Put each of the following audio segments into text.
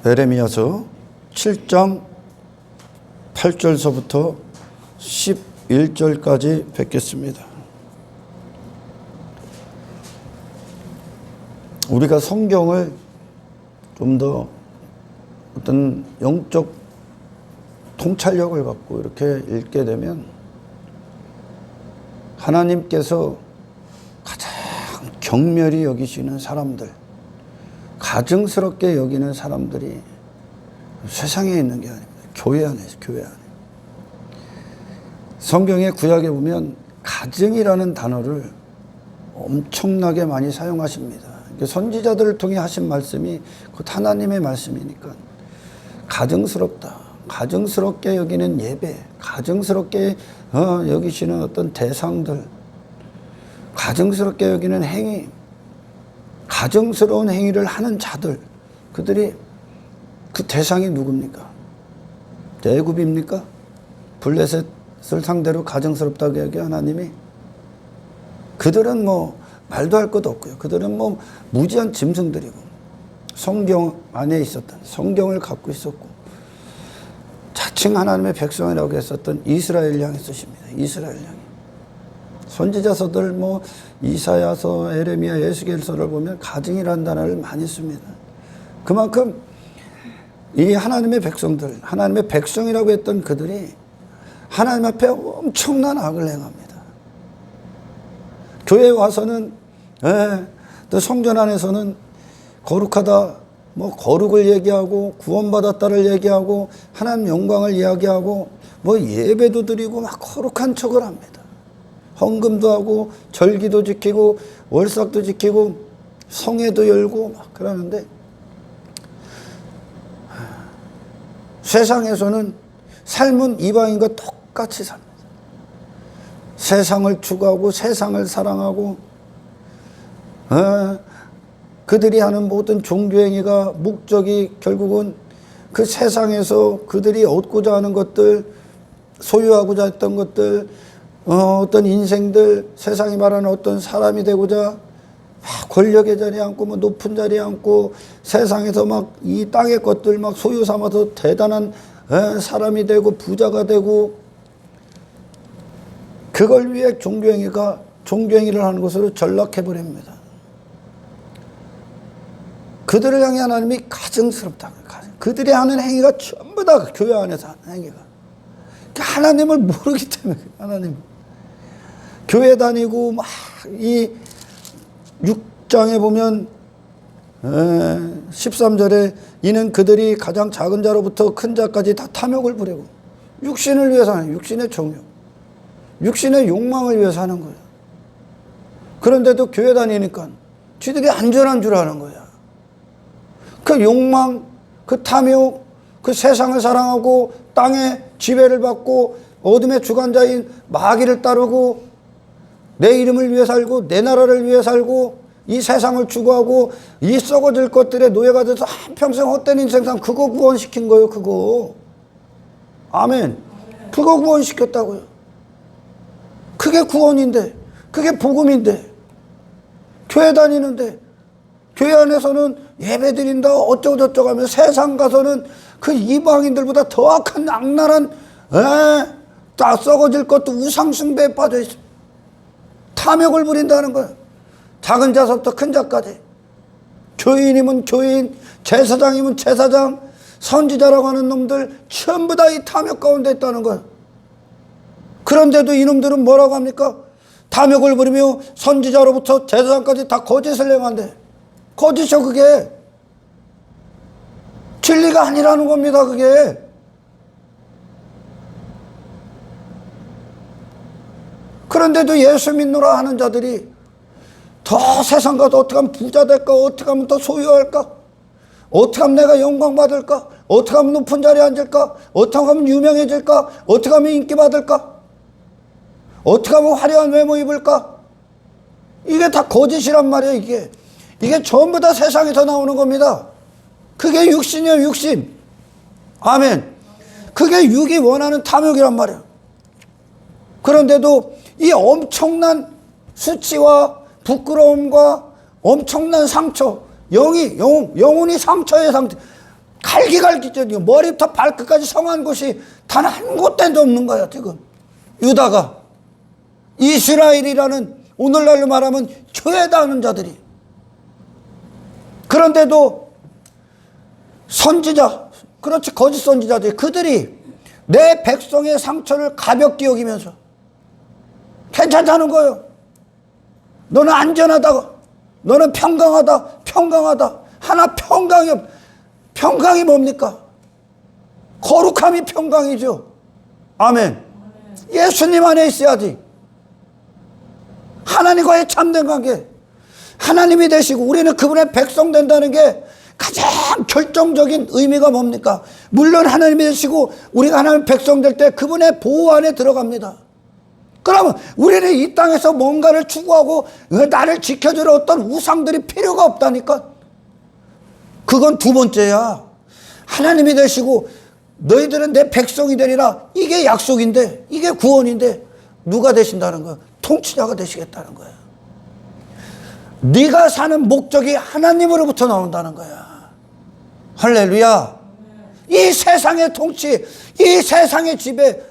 에레미야서 7장 8절서부터 11절까지 뵙겠습니다. 우리가 성경을 좀 더 어떤 영적 통찰력을 갖고 이렇게 읽게 되면 하나님께서 가장 경멸히 여기시는 사람들, 가증스럽게 여기는 사람들이 세상에 있는 게 아닙니다. 교회 안에 있어요. 교회 안에. 성경의 구약에 보면 가증이라는 단어를 엄청나게 많이 사용하십니다. 선지자들을 통해 하신 말씀이 곧 하나님의 말씀이니까 가증스럽다. 가증스럽게 여기는 예배, 가증스럽게 여기시는 어떤 대상들, 가증스럽게 여기는 행위, 가증스러운 행위를 하는 자들, 그들이 그 대상이 누굽니까? 애굽입니까? 블레셋을 상대로 가증스럽다고 여기 하나님이? 그들은 뭐 말도 할 것도 없고요. 그들은 뭐 무지한 짐승들이고 성경 안에 있었던, 성경을 갖고 있었고 자칭 하나님의 백성이라고 했었던 이스라엘 향해 쓰십니다. 이스라엘 향해. 선지자서들 뭐 이사야서, 에레미야, 에스겔서를 보면 가증이라는 단어를 많이 씁니다. 그만큼 이 하나님의 백성들, 하나님의 백성이라고 했던 그들이 하나님 앞에 엄청난 악을 행합니다. 교회에 와서는 또 성전 안에서는 거룩하다, 뭐 거룩을 얘기하고 구원받았다를 얘기하고 하나님 영광을 이야기하고 뭐 예배도 드리고 막 거룩한 척을 합니다. 헌금도 하고 절기도 지키고 월삭도 지키고 성회도 열고 막 그러는데 세상에서는 삶은 이방인과 똑같이 삽니다. 세상을 추구하고 세상을 사랑하고 그들이 하는 모든 종교행위가 목적이 결국은 그 세상에서 그들이 얻고자 하는 것들, 소유하고자 했던 것들, 어떤 인생들, 세상이 말하는 어떤 사람이 되고자 권력의 자리에 앉고 뭐 높은 자리에 앉고 세상에서 막 이 땅의 것들 막 소유 삼아서 대단한 사람이 되고 부자가 되고 그걸 위해 종교행위를 하는 것으로 전락해버립니다. 그들을 향해 하나님이 가증스럽다. 그들이 하는 행위가 전부 다 교회 안에서 하는 행위가. 하나님을 모르기 때문에 하나님. 교회 다니고 막 이 6장에 보면 13절에 이는 그들이 가장 작은 자로부터 큰 자까지 다 탐욕을 부리고 육신을 위해서 하는 육신의 정욕, 육신의 욕망을 위해서 하는 거예요. 그런데도 교회 다니니까 쥐들이 안전한 줄 아는 거야. 그 욕망, 그 탐욕, 그 세상을 사랑하고 땅의 지배를 받고 어둠의 주관자인 마귀를 따르고 내 이름을 위해 살고 내 나라를 위해 살고 이 세상을 추구하고 이 썩어질 것들에 노예가 돼서 한평생 헛된 인생 산 그거 구원시킨 거예요. 그거. 아멘. 그거 구원시켰다고요. 그게 구원인데, 그게 복음인데, 교회 다니는데 교회 안에서는 예배 드린다 어쩌고 저쩌고 하면 세상 가서는 그 이방인들보다 더 악한 악랄한 다 썩어질 것도 우상숭배에 빠져 있어. 탐욕을 부린다는 거야. 작은 자서부터 큰 자까지. 교인이면 교인, 제사장이면 제사장, 선지자라고 하는 놈들 전부 다 이 탐욕 가운데 있다는 거야. 그런데도 이놈들은 뭐라고 합니까? 탐욕을 부리며 선지자로부터 제사장까지 다 거짓을 행한대. 거짓이요 그게. 진리가 아니라는 겁니다 그게. 그런데도 예수 믿노라 하는 자들이 더 세상 가서 어떻게 하면 부자 될까? 어떻게 하면 더 소유할까? 어떻게 하면 내가 영광 받을까? 어떻게 하면 높은 자리에 앉을까? 어떻게 하면 유명해질까? 어떻게 하면 인기 받을까? 어떻게 하면 화려한 외모 입을까? 이게 다 거짓이란 말이에요 이게. 이게 전부 다 세상에서 나오는 겁니다. 그게 육신이에요 육신. 아멘. 그게 육이 원하는 탐욕이란 말이에요. 그런데도 이 엄청난 수치와 부끄러움과 엄청난 상처, 영혼이 상처의 상태, 갈기갈기죠. 머리부터 발끝까지 성한 곳이 단 한 곳도 없는 거야 지금. 유다가, 이스라엘이라는 오늘날로 말하면 교회다 하는 자들이. 그런데도 선지자, 그렇지, 거짓 선지자들이, 그들이 내 백성의 상처를 가볍게 여기면서 괜찮다는 거예요. 너는 안전하다, 너는 평강하다, 평강하다. 하나 평강이 뭡니까? 거룩함이 평강이죠. 아멘. 예수님 안에 있어야지. 하나님과의 참된 관계, 하나님이 되시고 우리는 그분의 백성 된다는 게 가장 결정적인 의미가 뭡니까? 물론 하나님이 되시고 우리가 하나님 백성 될 때 그분의 보호 안에 들어갑니다. 그러면 우리는 이 땅에서 뭔가를 추구하고 나를 지켜줄 어떤 우상들이 필요가 없다니까. 그건 두 번째야. 하나님이 되시고 너희들은 내 백성이 되리라. 이게 약속인데, 이게 구원인데 누가 되신다는 거야? 통치자가 되시겠다는 거야. 네가 사는 목적이 하나님으로부터 나온다는 거야. 할렐루야. 이 세상의 통치, 이 세상의 지배,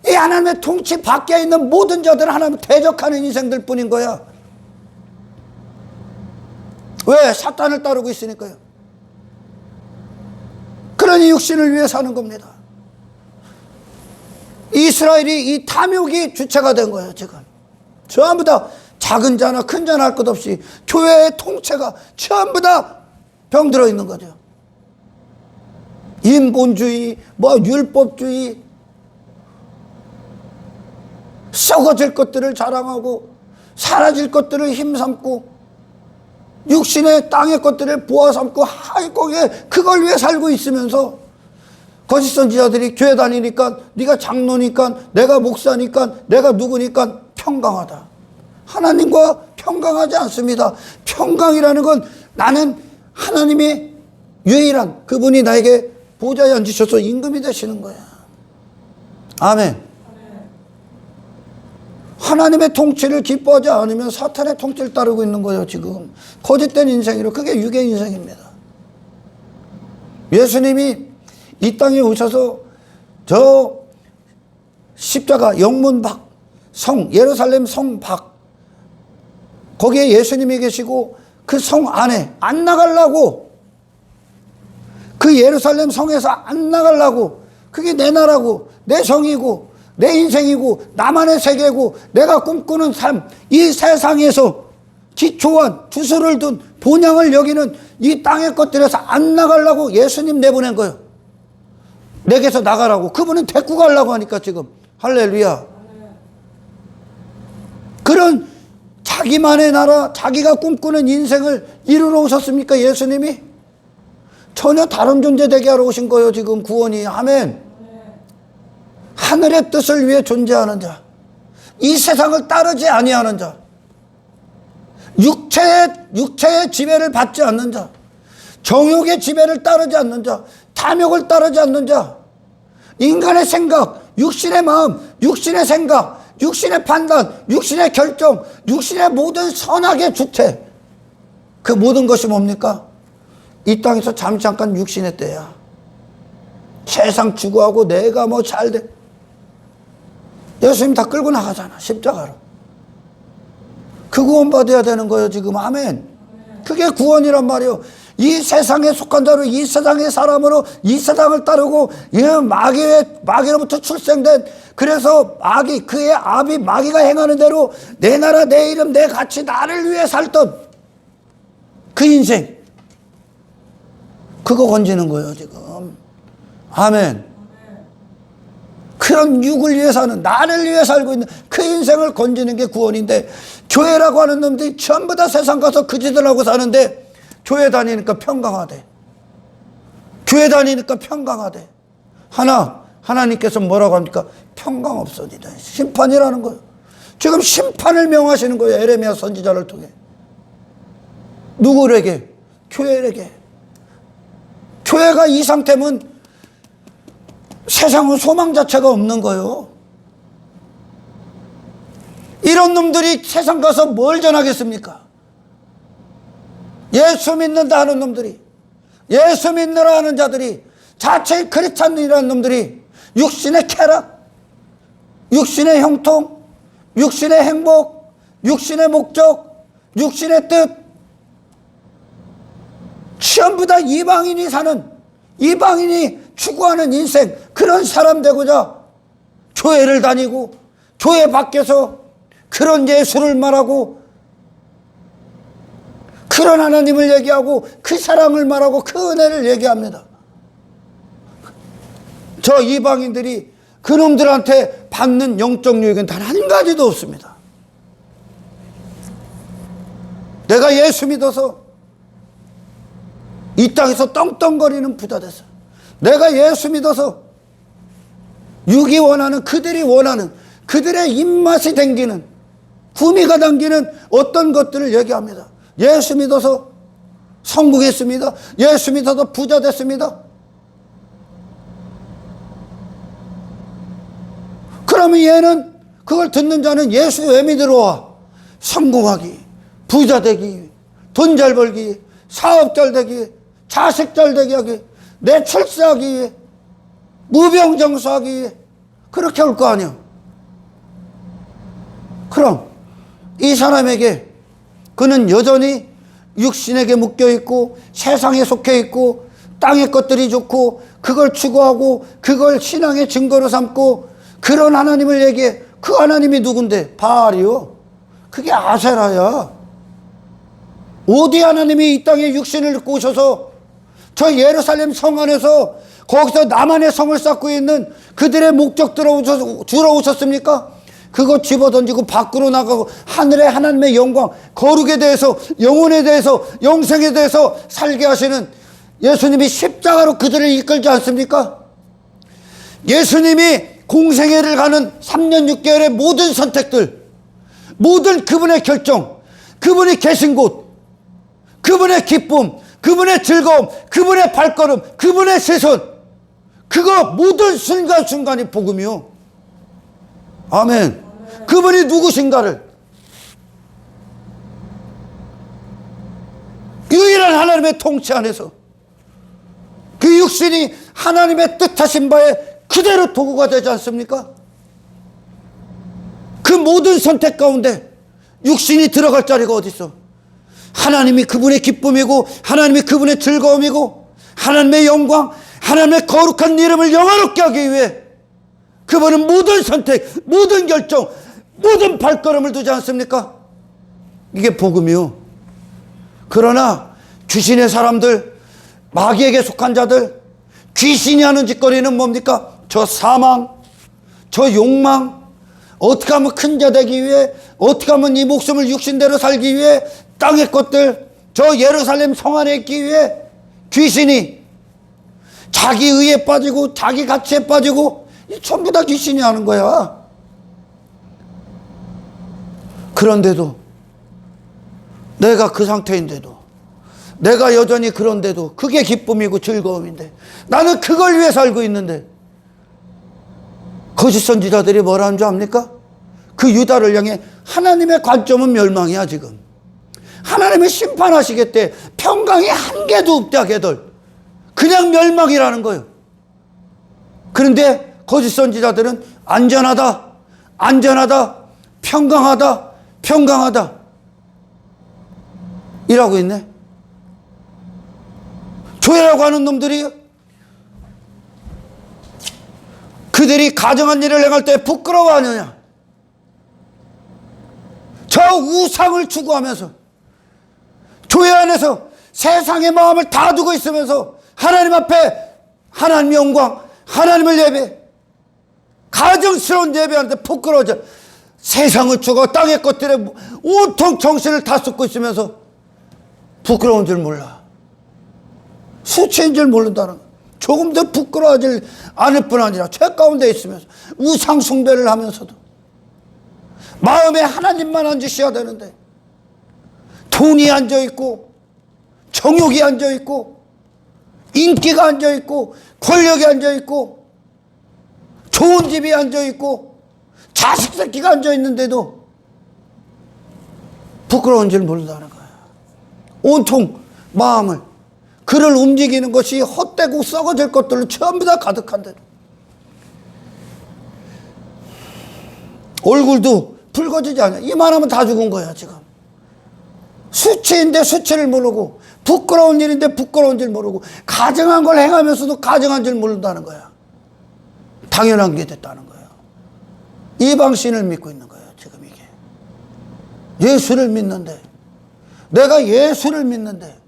이 하나님의 통치 밖에 있는 모든 자들은 하나님을 대적하는 인생들 뿐인 거야. 왜? 사탄을 따르고 있으니까요. 그러니 육신을 위해 사는 겁니다. 이스라엘이 이 탐욕이 주체가 된 거예요 지금. 전부 다 작은 자나 큰 자나 할 것 없이 교회의 통째가 전부 다 병들어 있는 거죠. 인본주의, 율법주의, 썩어질 것들을 자랑하고 사라질 것들을 힘삼고 육신의 땅의 것들을 보아삼고 그걸 위해 살고 있으면서 거짓 선지자들이 교회 다니니까, 네가 장로니까, 내가 목사니까, 내가 누구니까 평강하다. 하나님과 평강하지 않습니다. 평강이라는 건 나는 하나님이 유일한 그분이 나에게 보좌에 앉으셔서 임금이 되시는 거야. 아멘. 하나님의 통치를 기뻐하지 않으면 사탄의 통치를 따르고 있는 거예요 지금. 거짓된 인생이로. 그게 육의 인생입니다. 예수님이 이 땅에 오셔서 저 십자가 영문 밖 성, 예루살렘 성 밖, 거기에 예수님이 계시고 그 성 안에 안 나가려고, 그 예루살렘 성에서 안 나가려고, 그게 내 나라고 내 성이고 내 인생이고 나만의 세계고 내가 꿈꾸는 삶, 이 세상에서 기초한 주소를 둔 본향을 여기는 이 땅의 것들에서 안 나가려고 예수님 내보낸 거예요. 내게서 나가라고. 그분은 데리고 가려고 하니까 지금. 할렐루야. 그런 자기만의 나라, 자기가 꿈꾸는 인생을 이루러 오셨습니까 예수님이? 전혀 다른 존재 되게 하러 오신 거예요 지금 구원이. 아멘. 하늘의 뜻을 위해 존재하는 자, 이 세상을 따르지 아니하는 자, 육체의 지배를 받지 않는 자, 정욕의 지배를 따르지 않는 자, 탐욕을 따르지 않는 자, 인간의 생각, 육신의 마음, 육신의 생각, 육신의 판단, 육신의 결정, 육신의 모든 선악의 주체, 그 모든 것이 뭡니까? 이 땅에서 잠깐 육신의 때야. 세상 추구하고 내가 잘 돼. 예수님 다 끌고 나가잖아 십자가로. 그 구원 받아야 되는 거예요 지금. 아멘. 그게 구원이란 말이에요. 이 세상에 속한 자로, 이 세상의 사람으로 이 세상을 따르고 이 마귀로부터 출생된, 그래서 그의 아비 마귀가 행하는 대로 내 나라 내 이름 내 가치 나를 위해 살던 그 인생, 그거 건지는 거예요 지금. 아멘. 그런 육을 위해 사는, 나를 위해 살고 있는 그 인생을 건지는 게 구원인데, 교회라고 하는 놈들이 전부 다 세상 가서 그 짓을 하고 사는데 교회 다니니까 평강하대. 교회 다니니까 평강하대. 하나님께서 뭐라고 합니까? 평강 없으리다. 심판이라는 거예요. 지금 심판을 명하시는 거예요 에레미야 선지자를 통해. 누구에게? 교회에게. 교회가 이 상태면 세상은 소망 자체가 없는 거예요. 이런 놈들이 세상 가서 뭘 전하겠습니까? 예수 믿는다 하는 놈들이, 예수 믿느라 하는 자들이, 자체 크리스찬이라는 놈들이 육신의 쾌락, 육신의 형통, 육신의 행복, 육신의 목적, 육신의 뜻, 전부 다 이방인이 사는, 이방인이 추구하는 인생, 그런 사람 되고자 교회를 다니고 교회 밖에서 그런 예수를 말하고 그런 하나님을 얘기하고 그 사랑을 말하고 그 은혜를 얘기합니다. 저 이방인들이 그놈들한테 받는 영적 유익은 단 한 가지도 없습니다. 내가 예수 믿어서 이 땅에서 떵떵거리는 부자 됐어요. 내가 예수 믿어서 육이 원하는, 그들이 원하는, 그들의 입맛이 당기는, 구미가 당기는 어떤 것들을 얘기합니다. 예수 믿어서 성공했습니다. 예수 믿어서 부자 됐습니다. 그러면 얘는, 그걸 듣는 자는 예수 왜 믿으러 와? 성공하기, 부자 되기, 돈 잘 벌기, 사업 잘 되기, 자식 잘 되게 하기, 내 출세하기 위해, 무병장수하기 위해 그렇게 할 거 아니야. 그럼 이 사람에게 그는 여전히 육신에게 묶여있고 세상에 속해있고 땅의 것들이 좋고 그걸 추구하고 그걸 신앙의 증거로 삼고 그런 하나님을 얘기해. 그 하나님이 누군데? 바알이요. 그게 아세라야. 어디 하나님이 이 땅에 육신을 입고 오셔서 저 예루살렘 성 안에서 거기서 나만의 성을 쌓고 있는 그들의 목적 들어오셨습니까? 그거 집어던지고 밖으로 나가고 하늘의 하나님의 영광, 거룩에 대해서, 영혼에 대해서, 영생에 대해서 살게 하시는 예수님이 십자가로 그들을 이끌지 않습니까? 예수님이 공생애를 가는 3년 6개월의 모든 선택들, 모든 그분의 결정, 그분이 계신 곳, 그분의 기쁨, 그분의 즐거움, 그분의 발걸음, 그분의 시선, 그거 모든 순간순간이 복음이요. 아멘. 그분이 누구신가를, 유일한 하나님의 통치 안에서 그 육신이 하나님의 뜻하신 바에 그대로 도구가 되지 않습니까? 그 모든 선택 가운데 육신이 들어갈 자리가 어디 있어? 하나님이 그분의 기쁨이고 하나님이 그분의 즐거움이고 하나님의 영광, 하나님의 거룩한 이름을 영화롭게 하기 위해 그분은 모든 선택, 모든 결정, 모든 발걸음을 두지 않습니까? 이게 복음이요. 그러나 귀신의 사람들, 마귀에게 속한 자들, 귀신이 하는 짓거리는 뭡니까? 저 사망, 저 욕망, 어떻게 하면 큰 자 되기 위해, 어떻게 하면 이 목숨을 육신대로 살기 위해, 땅의 것들, 저 예루살렘 성 안에 있기 위해 귀신이 자기 의에 빠지고 자기 가치에 빠지고 전부 다 귀신이 하는 거야. 그런데도 내가 그 상태인데도, 내가 여전히 그런데도 그게 기쁨이고 즐거움인데, 나는 그걸 위해 살고 있는데 거짓 선지자들이 뭐라는 줄 압니까? 그 유다를 향해 하나님의 관점은 멸망이야. 지금 하나님이 심판하시겠대. 평강이 한 개도 없다. 걔들 그냥 멸망이라는 거예요. 그런데 거짓 선지자들은 안전하다, 안전하다, 평강하다, 평강하다 이라고 있네. 교회라고 하는 놈들이 그들이 가정한 일을 행할 때 부끄러워하느냐? 저 우상을 추구하면서 교회 안에서 세상의 마음을 다 두고 있으면서 하나님 앞에 하나님의 영광, 하나님을 예배, 가정스러운 예배하는데 부끄러워져. 세상을 추구하고 땅의 것들에 온통 정신을 다 쏟고 있으면서 부끄러운 줄 몰라. 수치인 줄 모른다는 거야. 조금 더 부끄러워하지 않을 뿐 아니라 죄 가운데 있으면서 우상 숭배를 하면서도 마음에 하나님만 앉으셔야 되는데 돈이 앉아있고 정욕이 앉아있고 인기가 앉아있고 권력이 앉아있고 좋은 집이 앉아있고 자식 새끼가 앉아있는데도 부끄러운 줄 모른다는 거야. 온통 마음을 그를 움직이는 것이 헛되고 썩어질 것들로 전부 다 가득한데, 얼굴도 붉어지지 않아. 이만하면 다 죽은 거야 지금. 수치인데 수치를 모르고, 부끄러운 일인데 부끄러운 줄 모르고, 가증한 걸 행하면서도 가증한 줄 모른다는 거야. 당연한 게 됐다는 거야. 이방신을 믿고 있는 거예요 지금 이게. 예수를 믿는데, 내가 예수를 믿는데,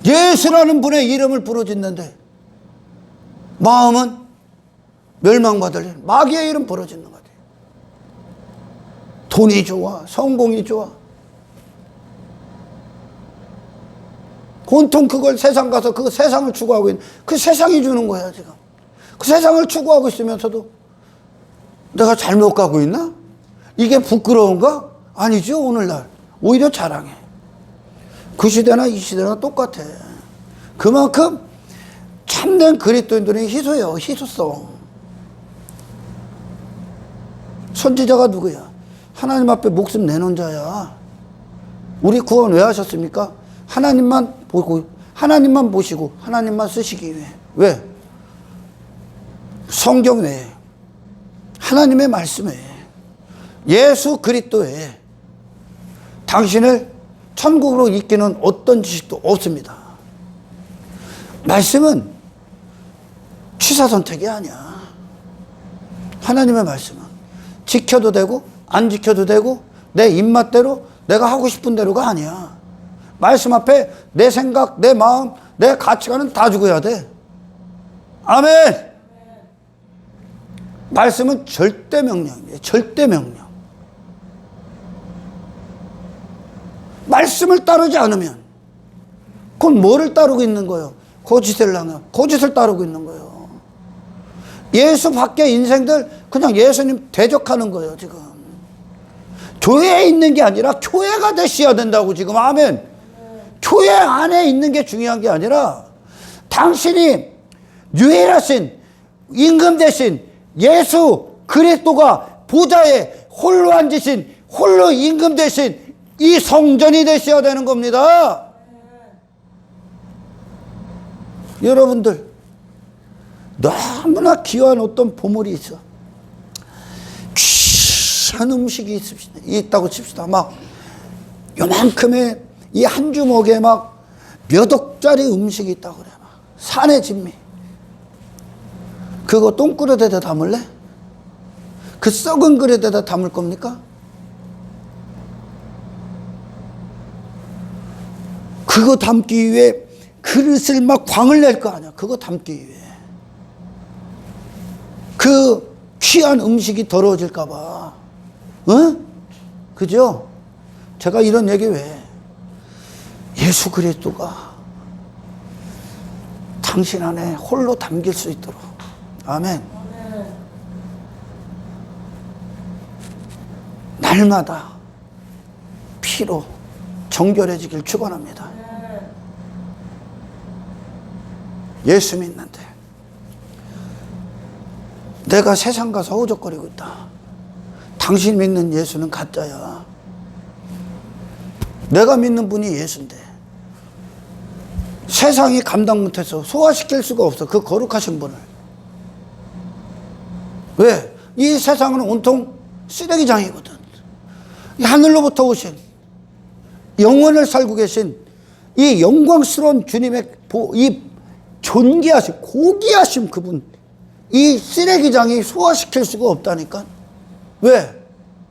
예수라는 분의 이름을 부르짖는데 마음은 멸망받을 일, 마귀의 이름 부르짖는 것 같아요. 돈이 좋아, 성공이 좋아, 온통 그걸 세상 가서 그 세상을 추구하고 있는, 그 세상이 주는 거야 지금. 그 세상을 추구하고 있으면서도 내가 잘못 가고 있나? 이게 부끄러운가? 아니죠. 오늘날 오히려 자랑해. 그 시대나 이 시대나 똑같아. 그만큼 참된 그리스도인들이 희소해요. 희소성. 선지자가 누구야? 하나님 앞에 목숨 내놓은 자야. 우리 구원 왜 하셨습니까? 하나님만 보고, 하나님만 보시고 하나님만 쓰시기 위해. 왜? 성경 외에, 하나님의 말씀 외에, 예수 그리스도 외에 당신을 천국으로 이끄는 어떤 지식도 없습니다. 말씀은 취사 선택이 아니야. 하나님의 말씀은 지켜도 되고 안 지켜도 되고 내 입맛대로 내가 하고 싶은 대로가 아니야. 말씀 앞에 내 생각, 내 마음, 내 가치관은 다 죽어야 돼. 아멘. 말씀은 절대 명령이에요. 절대 명령. 말씀을 따르지 않으면 그건 뭐를 따르고 있는 거예요? 거짓을 향해 거짓을 따르고 있는 거예요. 예수 밖에 인생들 그냥 예수님 대적하는 거예요 지금. 교회에 있는 게 아니라 교회가 되셔야 된다고 지금. 아멘. 교회 안에 있는 게 중요한 게 아니라 당신이 유일하신 임금 대신 예수 그리스도가 보좌에 홀로 앉으신 홀로 임금 대신 이 성전이 되셔야 되는 겁니다. 여러분들 너무나 귀한 어떤 보물이 있어. 귀한 음식이 있다고 칩시다. 막 요만큼의 이 한 주먹에 막 몇 억짜리 음식이 있다고 그래. 막 산의 진미. 그거 똥그릇에다 담을래? 그 썩은 그릇에다 담을 겁니까? 그거 담기 위해 그릇을 막 광을 낼 거 아니야. 그거 담기 위해. 그 귀한 음식이 더러워질까 봐. 응? 그죠? 제가 이런 얘기 왜? 예수 그리스도가 당신 안에 홀로 담길 수 있도록. 아멘. 날마다 피로 정결해지길 축원합니다. 예수 믿는데 내가 세상 가서 허우적거리고 있다. 당신 믿는 예수는 가짜야. 내가 믿는 분이 예수인데 세상이 감당 못해서 소화시킬 수가 없어. 그 거룩하신 분을. 왜? 이 세상은 온통 쓰레기장이거든. 하늘로부터 오신 영원을 살고 계신 이 영광스러운 주님의 이 존귀하신 고귀하신 그분, 이 쓰레기장이 소화시킬 수가 없다니까. 왜?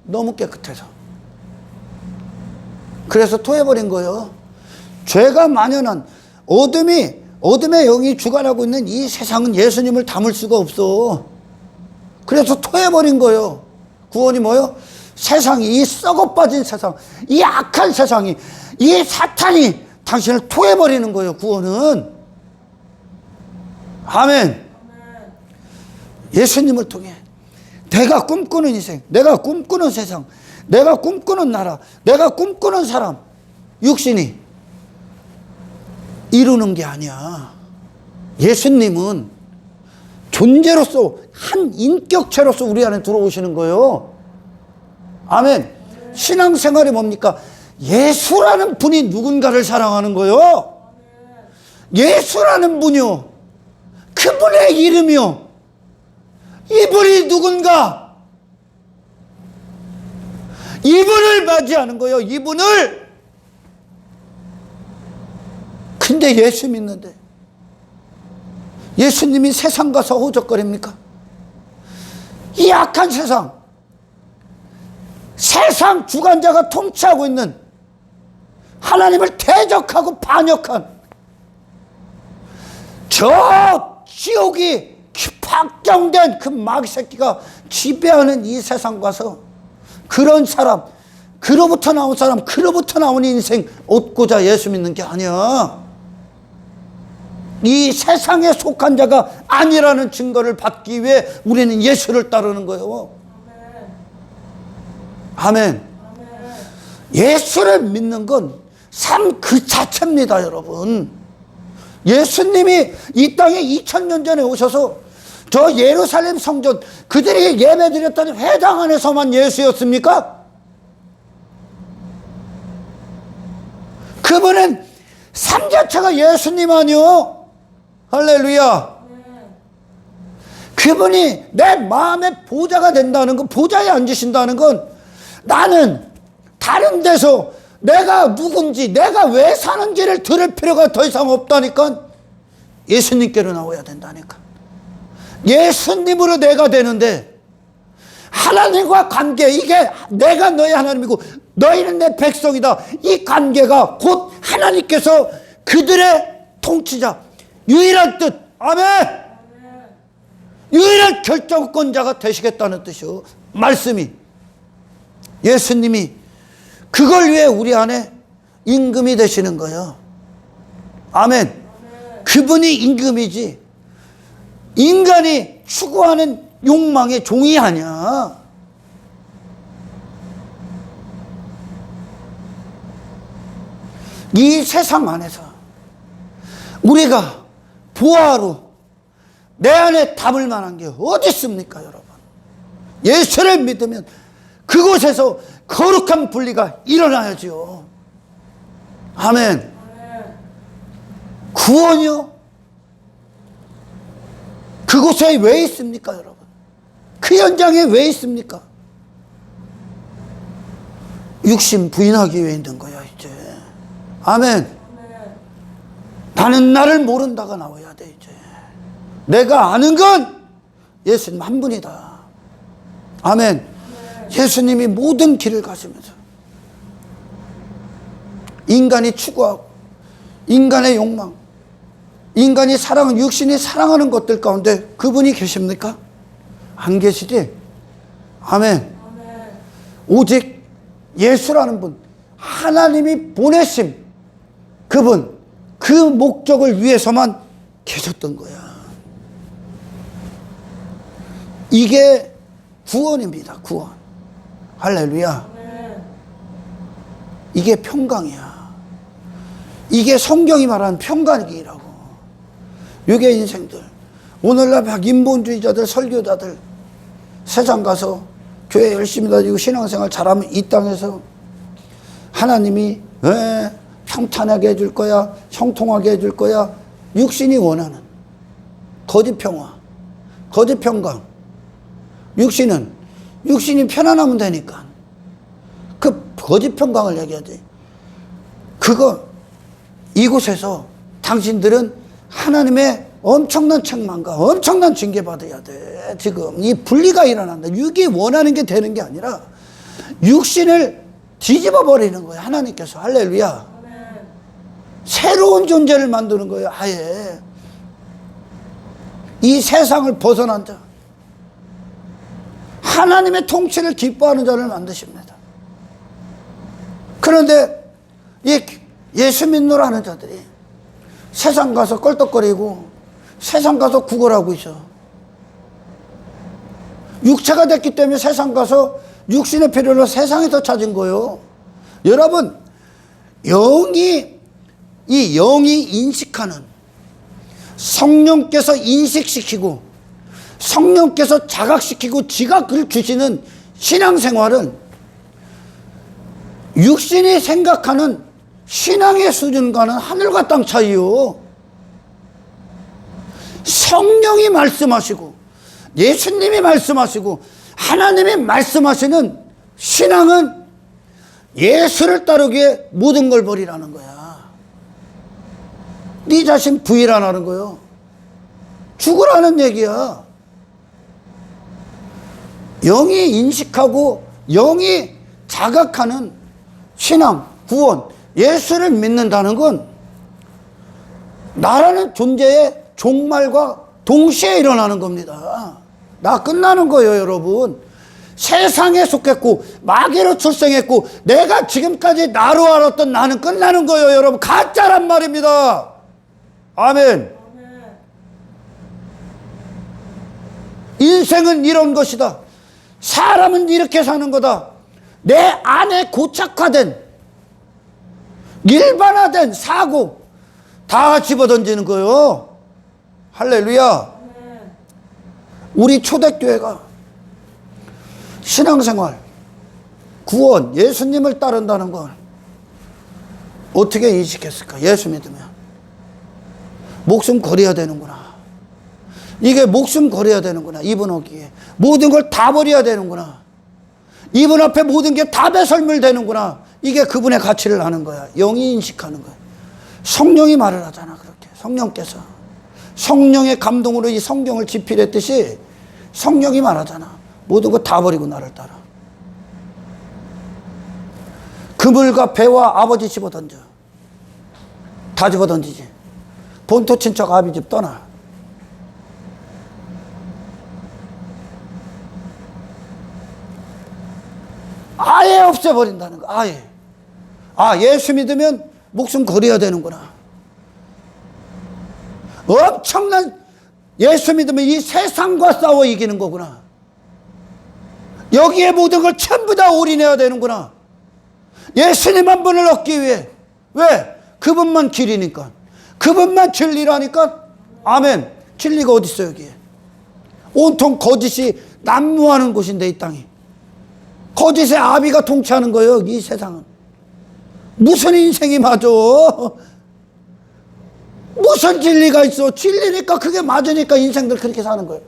너무 깨끗해서. 그래서 토해버린 거예요. 죄가 만연한 어둠의 영이 주관하고 있는 이 세상은 예수님을 담을 수가 없어. 그래서 토해버린 거예요. 구원이 뭐예요? 세상이, 이 썩어빠진 세상, 이 악한 세상이, 이 사탄이 당신을 토해버리는 거예요. 구원은. 아멘. 예수님을 통해 내가 꿈꾸는 인생, 내가 꿈꾸는 세상, 내가 꿈꾸는 나라, 내가 꿈꾸는 사람, 육신이 이루는 게 아니야. 예수님은 존재로서 한 인격체로서 우리 안에 들어오시는 거예요. 아멘. 신앙생활이 뭡니까? 예수라는 분이 누군가를 사랑하는 거요. 예수라는 분이요. 그분의 이름이요. 이분이 누군가? 이분을 맞이하는 거예요. 이분을. 근데 예수 믿는데 예수님이 세상 가서 허우적거립니까? 이 악한 세상 주관자가 통치하고 있는 하나님을 대적하고 반역한 저 지옥이 확정된 그 마귀 새끼가 지배하는 이 세상 가서 그런 사람, 그로부터 나온 사람, 그로부터 나온 인생 얻고자 예수 믿는 게 아니야. 이 세상에 속한 자가 아니라는 증거를 받기 위해 우리는 예수를 따르는 거예요. 아멘. 예수를 믿는 건 삶 그 자체입니다, 여러분. 예수님이 이 땅에 2000년 전에 오셔서 저 예루살렘 성전 그들이 예배드렸던 회당 안에서만 예수였습니까? 그분은 삶 자체가 예수님 아니요. 할렐루야. 그분이 내 마음의 보좌가 된다는 건, 보좌에 앉으신다는 건 나는 다른 데서 내가 누군지, 내가 왜 사는지를 들을 필요가 더 이상 없다니까. 예수님께로 나와야 된다니까. 예수님으로 내가 되는데 하나님과 관계, 이게 내가 너희 하나님이고 너희는 내 백성이다. 이 관계가 곧 하나님께서 그들의 통치자, 유일한 뜻, 아멘. 유일한 결정권자가 되시겠다는 뜻이요. 말씀이. 예수님이 그걸 위해 우리 안에 임금이 되시는 거예요. 아멘. 그분이 임금이지 인간이 추구하는 욕망의 종이 아니야. 이 세상 안에서 우리가 부하로 내 안에 담을 만한 게 어디 있습니까, 여러분? 예수를 믿으면 그곳에서 거룩한 분리가 일어나야지요. 아멘. 구원이요? 그곳에 왜 있습니까, 여러분? 그 현장에 왜 있습니까? 육신 부인하기 위해 있는 거야, 이제. 아멘. 나는 나를 모른다가 나와야 돼, 이제. 내가 아는 건 예수님 한 분이다. 아멘. 예수님이 모든 길을 가시면서 인간이 추구하고 인간의 욕망, 인간이 사랑하는, 육신이 사랑하는 것들 가운데 그분이 계십니까? 안 계시지? 아멘. 오직 예수라는 분, 하나님이 보내심, 그분, 그 목적을 위해서만 계셨던 거야. 이게 구원입니다. 구원. 할렐루야. 이게 평강이야. 이게 성경이 말하는 평강이라고. 유괴 인생들, 오늘날 막 인본주의자들, 설교자들 세상 가서 교회 열심히 다니고 신앙생활 잘하면 이 땅에서 하나님이 평탄하게 해줄 거야, 형통하게 해줄 거야. 육신이 원하는 거짓 평화, 거짓 평강. 육신이 편안하면 되니까 그 거짓 평강을 얘기하지. 그거 이곳에서 당신들은 하나님의 엄청난 책망과 엄청난 징계받아야 돼. 지금 이 분리가 일어난다. 육이 원하는 게 되는 게 아니라 육신을 뒤집어 버리는 거예요, 하나님께서. 할렐루야. 새로운 존재를 만드는 거예요, 아예. 이 세상을 벗어난 자, 하나님의 통치를 기뻐하는 자를 만드십니다. 그런데 이 예수 믿노라는 자들이 세상 가서 껄떡거리고 세상 가서 구걸하고 있어. 육체가 됐기 때문에 세상 가서 육신의 필요를 세상에서 찾은 거예요. 여러분, 이 영이 인식하는, 성령께서 인식시키고 성령께서 자각시키고 지각을 주시는 신앙생활은 육신이 생각하는 신앙의 수준과는 하늘과 땅 차이요. 성령이 말씀하시고 예수님이 말씀하시고 하나님이 말씀하시는 신앙은 예수를 따르기에 모든 걸 버리라는 거야. 네 자신 부인하라는 거요. 죽으라는 얘기야. 영이 인식하고 영이 자각하는 신앙, 구원, 예수를 믿는다는 건 나라는 존재의 종말과 동시에 일어나는 겁니다. 나 끝나는 거예요, 여러분. 세상에 속했고 마귀로 출생했고 내가 지금까지 나로 알았던 나는 끝나는 거예요, 여러분. 가짜란 말입니다. 아멘. 인생은 이런 것이다. 사람은 이렇게 사는 거다. 내 안에 고착화된 일반화된 사고 다 집어던지는 거예요. 할렐루야. 우리 초대교회가 신앙생활, 구원, 예수님을 따른다는 걸 어떻게 인식했을까? 예수 믿으면 목숨 걸어야 되는구나. 이게 목숨 걸어야 되는구나. 이분 오기에 모든 걸 다 버려야 되는구나. 이분 앞에 모든 게 다 배설물 되는구나. 이게 그분의 가치를 아는 거야. 영이 인식하는 거야. 성령이 말을 하잖아. 그렇게 성령께서 성령의 감동으로 이 성경을 집필했듯이 성령이 말하잖아. 모든 거 다 버리고 나를 따라. 그물과 배와 아버지 집어던져. 다 집어던지지. 본토 친척 아비 집 떠나. 아예 없애버린다는 거. 아예. 아, 예수 믿으면 목숨 걸어야 되는구나. 엄청난 예수 믿으면 이 세상과 싸워 이기는 거구나. 여기에 모든 걸 전부 다 올인해야 되는구나. 예수님 한 분을 얻기 위해. 왜? 그분만 길이니까. 그분만 진리라니까. 아멘. 진리가 어디 있어 여기에. 온통 거짓이 난무하는 곳인데 이 땅이. 거짓의 아비가 통치하는 거예요. 이 세상은. 무슨 인생이 맞아? 무슨 진리가 있어? 진리니까 그게 맞으니까 인생들 그렇게 사는 거예요.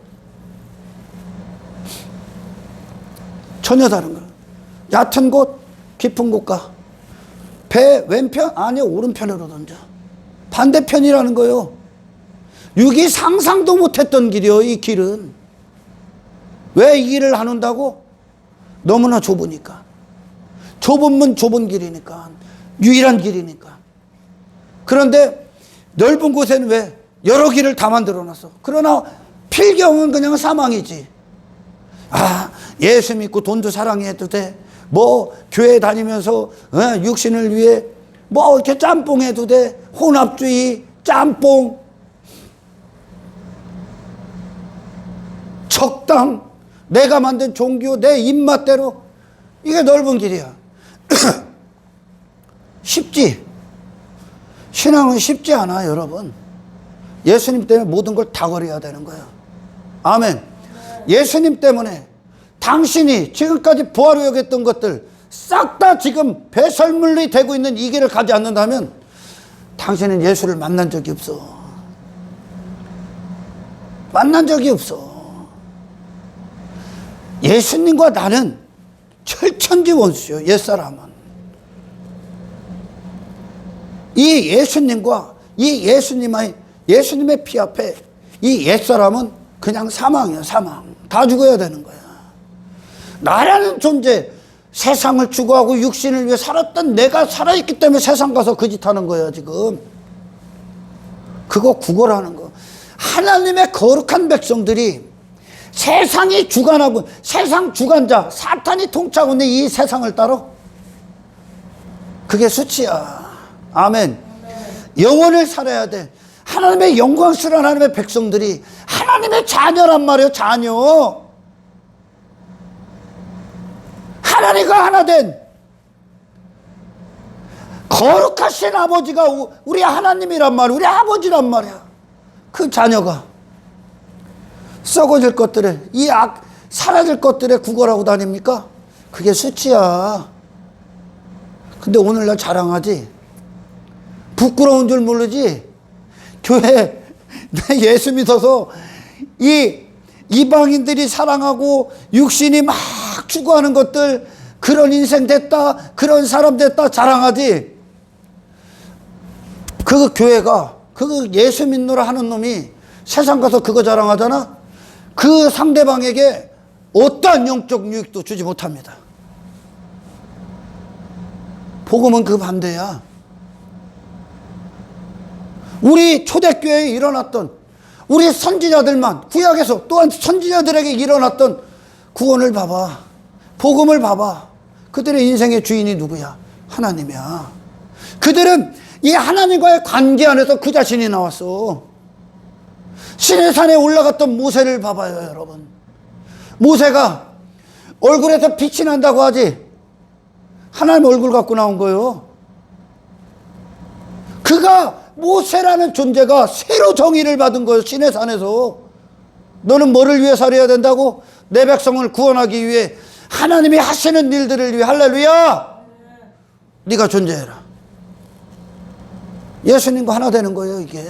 전혀 다른 거예요. 얕은 곳, 깊은 곳 가. 배 왼편? 아니요, 오른편으로 던져. 반대편이라는 거예요. 육이 상상도 못했던 길이요, 이 길은. 왜 이 길을 안 온다고? 너무나 좁으니까. 좁은 문 좁은 길이니까. 유일한 길이니까. 그런데 넓은 곳에는 왜? 여러 길을 다 만들어 놨어. 그러나 필경은 그냥 사망이지. 아, 예수 믿고 돈도 사랑해도 돼. 뭐 교회 다니면서 육신을 위해 뭐 이렇게 짬뽕 해도 돼. 혼합주의, 짬뽕, 적당, 내가 만든 종교, 내 입맛대로. 이게 넓은 길이야. 쉽지? 신앙은 쉽지 않아, 여러분. 예수님 때문에 모든 걸 다 버려야 되는 거야. 아멘. 예수님 때문에 당신이 지금까지 부활로 여겼던 것들 싹 다 지금 배설물이 되고 있는 이 길을 가지 않는다면 당신은 예수를 만난 적이 없어. 만난 적이 없어. 예수님과 나는 철천지 원수요, 옛사람은. 이 예수님과 이 예수님의 피 앞에 이 옛사람은 그냥 사망이야, 사망. 다 죽어야 되는 거야. 나라는 존재, 세상을 추구하고 육신을 위해 살았던 내가 살아있기 때문에 세상 가서 그 짓 하는 거야, 지금. 그거 구걸하는 거. 하나님의 거룩한 백성들이 세상이 주관하고, 세상 주관자, 사탄이 통치하고 있는 이 세상을 따라? 그게 수치야. 아멘. 영혼을 살아야 돼. 하나님의 영광스러운 하나님의 백성들이 하나님의 자녀란 말이에요, 자녀. 하나님과 하나 된 거룩하신 아버지가 우리 하나님이란 말이야. 우리 아버지란 말이야. 그 자녀가 썩어질 것들에, 사라질 것들에 구걸하고 다닙니까? 그게 수치야. 근데 오늘날 자랑하지? 부끄러운 줄 모르지? 교회 예수 믿어서 이 이방인들이 사랑하고 육신이 막 추구하는 것들, 그런 인생 됐다, 그런 사람 됐다 자랑하지? 그 교회가, 그 예수 믿노라 하는 놈이 세상 가서 그거 자랑하잖아? 그 상대방에게 어떠한 영적 유익도 주지 못합니다. 복음은 그 반대야. 우리 초대교회에 일어났던 우리 선지자들만, 구약에서 또한 선지자들에게 일어났던 구원을 봐봐. 복음을 봐봐. 그들의 인생의 주인이 누구야? 하나님이야. 그들은 이 하나님과의 관계 안에서 그 자신이 나왔어. 시내산에 올라갔던 모세를 봐봐요, 여러분. 모세가 얼굴에서 빛이 난다고 하지? 하나님 얼굴 갖고 나온 거예요. 그가, 모세라는 존재가 새로 정의를 받은 거예요, 시내산에서. 너는 뭐를 위해 살아야 된다고? 내 백성을 구원하기 위해, 하나님이 하시는 일들을 위해. 할렐루야! 네가 존재해라. 예수님과 하나 되는 거예요, 이게.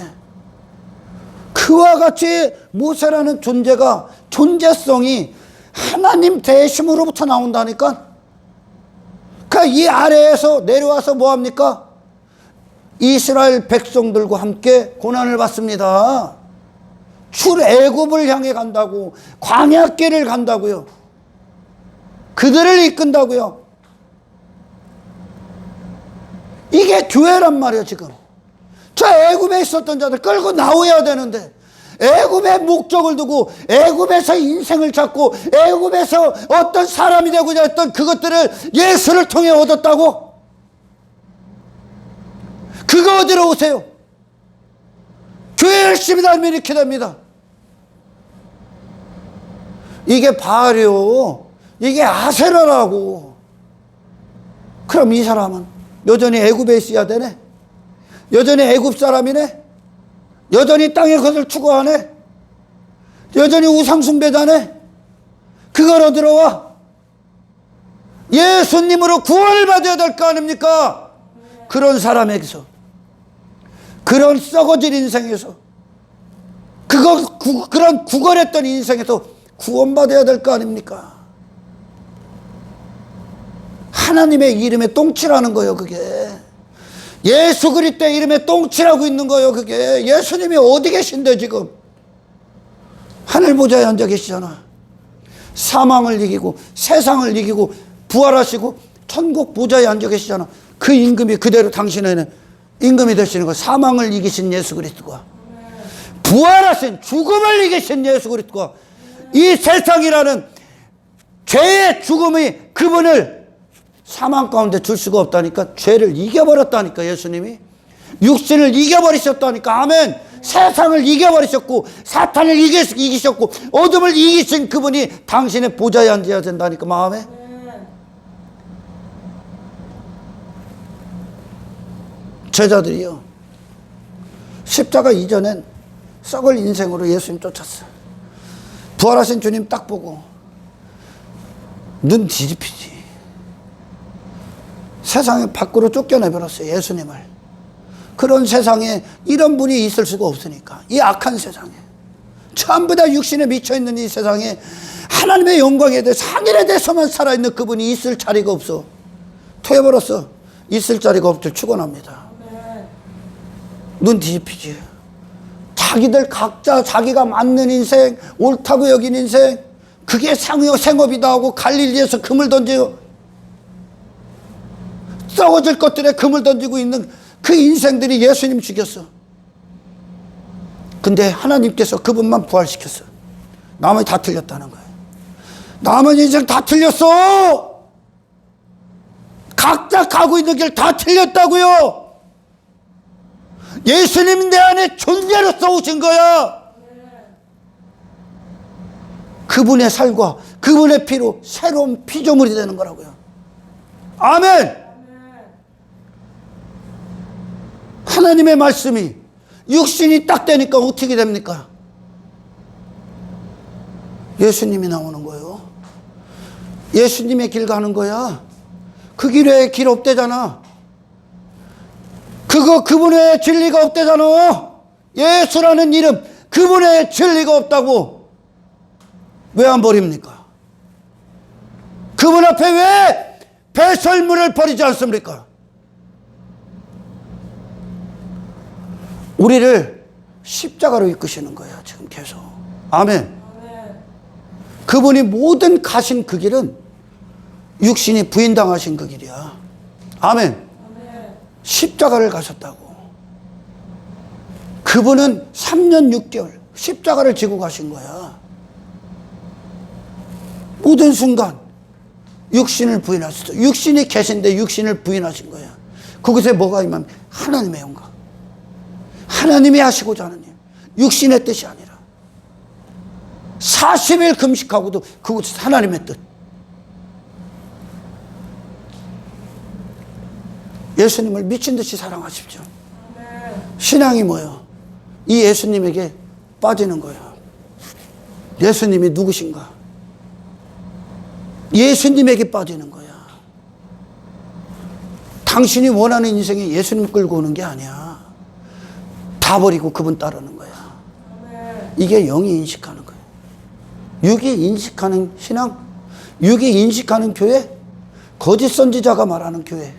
그와 같이 모세라는 존재가, 존재성이 하나님 대심으로부터 나온다니까. 그러니까 이 아래에서 내려와서 뭐합니까? 이스라엘 백성들과 함께 고난을 받습니다. 출애굽을 향해 간다고, 광야길을 간다고요. 그들을 이끈다고요. 이게 교회란 말이에요, 지금. 저 애굽에 있었던 자들 끌고 나와야 되는데, 애굽의 목적을 두고 애굽에서 인생을 찾고 애굽에서 어떤 사람이 되고자 했던 그것들을 예수를 통해 얻었다고? 그거 어디로 오세요? 교회 열심히 다니면 이렇게 됩니다. 이게 바알이요, 이게 아세라라고. 그럼 이 사람은 여전히 애굽에 있어야 되네? 여전히 애굽 사람이네? 여전히 땅의 것을 추구하네? 여전히 우상숭배자네? 그거로 들어와? 예수님으로 구원을 받아야 될 거 아닙니까? 그런 사람에게서, 그런 썩어질 인생에서, 그런 구걸했던 인생에서 구원받아야 될 거 아닙니까? 하나님의 이름에 똥칠하는 거예요, 그게. 예수 그리스도의 이름에 똥칠하고 있는 거예요, 그게. 예수님이 어디 계신데, 지금? 하늘 보좌에 앉아 계시잖아. 사망을 이기고, 세상을 이기고, 부활하시고, 천국 보좌에 앉아 계시잖아. 그 임금이 그대로 당신에는 임금이 되시는 거예요. 사망을 이기신 예수 그리스도가, 부활하신, 죽음을 이기신 예수 그리스도가, 이 세상이라는 죄의 죽음이 그분을 사망 가운데 줄 수가 없다니까. 죄를 이겨버렸다니까, 예수님이. 육신을 이겨버리셨다니까. 아멘. 세상을 이겨버리셨고, 사탄을 이기셨고, 어둠을 이기신 그분이 당신의 보좌에 앉아야 된다니까, 마음에. 제자들이요, 십자가 이전엔 썩을 인생으로 예수님 쫓았어. 부활하신 주님 딱 보고 눈 뒤집히지. 세상에 밖으로 쫓겨내버렸어요, 예수님을. 그런 세상에 이런 분이 있을 수가 없으니까. 이 악한 세상에, 전부 다 육신에 미쳐있는 이 세상에 하나님의 영광에 대해서, 하늘에 대해서만 살아있는 그분이 있을 자리가 없어. 퇴해버렸어. 있을 자리가 없을 축원합니다. 눈 뒤집히지. 자기들 각자 자기가 맞는 인생, 옳다고 여긴 인생, 그게 생업이다 하고 갈릴리에서 금을 던져요. 썩어질 것들에 금을 던지고 있는 그 인생들이 예수님 죽였어. 근데 하나님께서 그분만 부활시켰어. 나머지 다 틀렸다는 거예요. 나머지 인생 다 틀렸어. 각자 가고 있는 길 다 틀렸다고요. 예수님 내 안에 존재로서 오신 거야. 그분의 살과 그분의 피로 새로운 피조물이 되는 거라고요. 아멘. 하나님의 말씀이 육신이 딱 되니까 어떻게 됩니까? 예수님이 나오는 거예요. 예수님의 길 가는 거야. 그 길에 길 없대잖아. 그분의 진리가 없대잖아. 예수라는 이름, 그분의 진리가 없다고. 왜 안 버립니까? 그분 앞에 왜 배설물을 버리지 않습니까? 우리를 십자가로 이끄시는 거야, 지금 계속. 아멘. 그분이 모든 가신 그 길은 육신이 부인당하신 그 길이야. 아멘. 십자가를 가셨다고. 그분은 3년 6개월 십자가를 지고 가신 거야. 모든 순간 육신을 부인하셨어. 육신이 계신데 육신을 부인하신 거야. 그곳에 뭐가 임하면 하나님의 영광. 하나님이 하시고자 하는 일. 육신의 뜻이 아니라 40일 금식하고도 그곳에서 하나님의 뜻. 예수님을 미친 듯이 사랑하십시오. 신앙이 뭐예요? 이 예수님에게 빠지는 거예요. 예수님이 누구신가? 예수님에게 빠지는 거야. 당신이 원하는 인생에 예수님 끌고 오는 게 아니야. 다 버리고 그분 따르는 거야. 이게 영이 인식하는 거예요. 육이 인식하는 신앙, 육이 인식하는 교회, 거짓 선지자가 말하는 교회.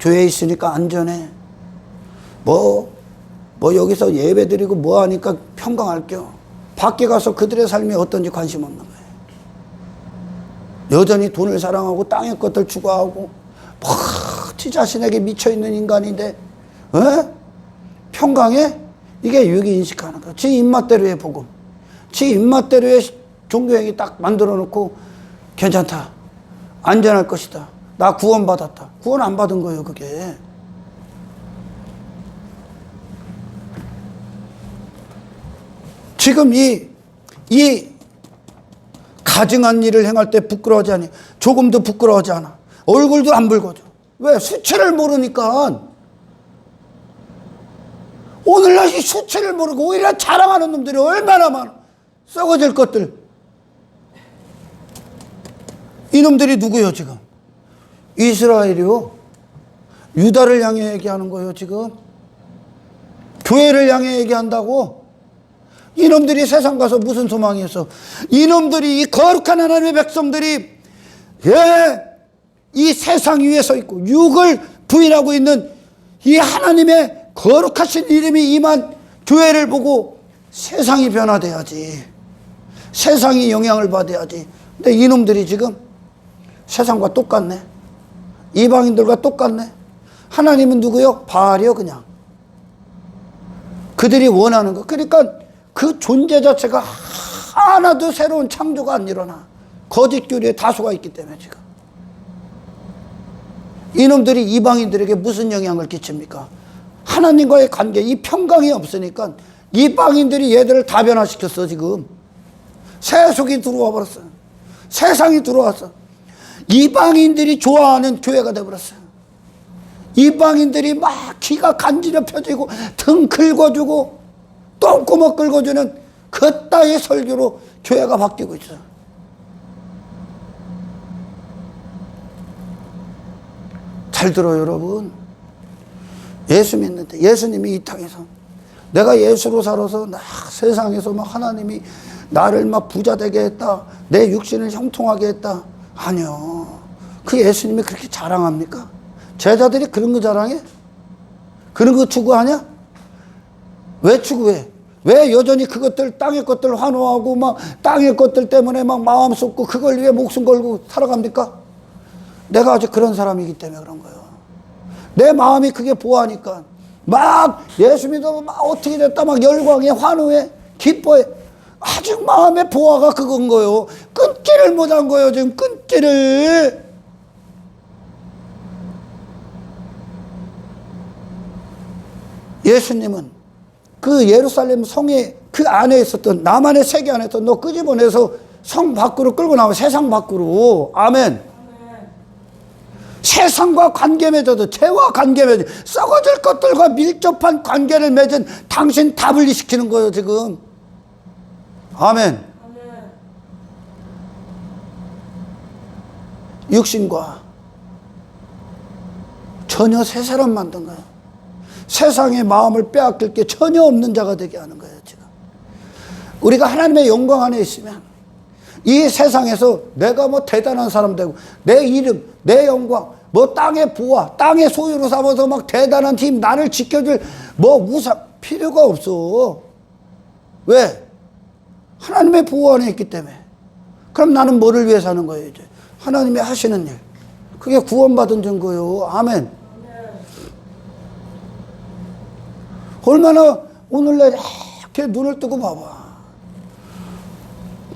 교회에 있으니까 안전해. 여기서 예배 드리고 뭐 하니까 평강할게요. 밖에 가서 그들의 삶이 어떤지 관심 없는 거예요. 여전히 돈을 사랑하고 땅의 것들 추구하고 지 자신에게 미쳐있는 인간인데 평강해? 이게 육이 인식하는 거예요. 지 입맛대로의 복음, 지 입맛대로의 종교행위 딱 만들어 놓고 괜찮다, 안전할 것이다, 나 구원받았다. 구원 안 받은 거예요, 그게. 지금 이 가증한 일을 행할 때 부끄러워하지 않니? 조금도 부끄러워하지 않아. 얼굴도 안 붉어져. 왜? 수치를 모르니까. 오늘날 이 수치를 모르고 오히려 자랑하는 놈들이 얼마나 많아. 썩어질 것들. 이놈들이 누구요, 지금? 이스라엘이요. 유다를 향해 얘기하는 거예요, 지금. 교회를 향해 얘기한다고. 이놈들이 세상 가서 무슨 소망이 있어? 이놈들이, 이 거룩한 하나님의 백성들이 이 세상 위에 서 있고 육을 부인하고 있는 이 하나님의 거룩하신 이름이 임한 교회를 보고 세상이 변화돼야지. 세상이 영향을 받아야지. 근데 이놈들이 지금 세상과 똑같네. 이방인들과 똑같네. 하나님은 누구요? 바알이요, 그냥. 그들이 원하는 거. 그러니까 그 존재 자체가 하나도 새로운 창조가 안 일어나. 거짓 교리에 다수가 있기 때문에 지금. 이놈들이 이방인들에게 무슨 영향을 끼칩니까? 하나님과의 관계, 이 평강이 없으니까 이방인들이 얘들을 다 변화시켰어, 지금. 세속이 들어와 버렸어. 세상이 들어왔어. 이방인들이 좋아하는 교회가 되어버렸어요. 이방인들이 막 귀가 간지럽혀지고 등 긁어주고 똥구멍 긁어주는 그따위 설교로 교회가 바뀌고 있어. 잘 들어요, 여러분. 예수 믿는데, 예수님이 이 땅에서 내가 예수로 살아서 세상에서 막 하나님이 나를 막 부자 되게 했다, 내 육신을 형통하게 했다. 아니요. 그 예수님이 그렇게 자랑합니까? 제자들이 그런 거 자랑해? 그런 거 추구하냐? 왜 추구해? 왜 여전히 그것들, 땅의 것들 환호하고 막 땅의 것들 때문에 막 마음 쏟고 그걸 위해 목숨 걸고 살아갑니까? 내가 아주 그런 사람이기 때문에 그런 거예요. 내 마음이 그게 보아하니까 막 예수 믿으면 막 어떻게 됐다 막 열광해, 환호해, 기뻐해. 아직 마음의 보아가 그건 거예요. 끊기를 못한 거예요, 지금. 끊기를. 예수님은 그 예루살렘 성에 그 안에 있었던 나만의 세계 안에서 너 끄집어내서 성 밖으로 끌고 나와. 세상 밖으로. 아멘. 세상과 관계 맺어도, 죄와 관계 맺어, 썩어질 것들과 밀접한 관계를 맺은 당신 다 분리시키는 거예요, 지금. 아멘. 육신과 전혀 새 사람 만든 거예요. 세상의 마음을 빼앗길 게 전혀 없는 자가 되게 하는 거예요. 지금 우리가 하나님의 영광 안에 있으면 이 세상에서 내가 뭐 대단한 사람 되고 내 이름, 내 영광, 뭐 땅의 부와 땅의 소유로 삼아서 막 대단한 힘, 나를 지켜줄 뭐 우상 필요가 없어. 왜? 하나님의 보호 안에 있기 때문에. 그럼 나는 뭐를 위해 사는 거예요? 이제 하나님이 하시는 일, 그게 구원받은 증거예요. 아멘. 얼마나 오늘날 이렇게 눈을 뜨고 봐봐.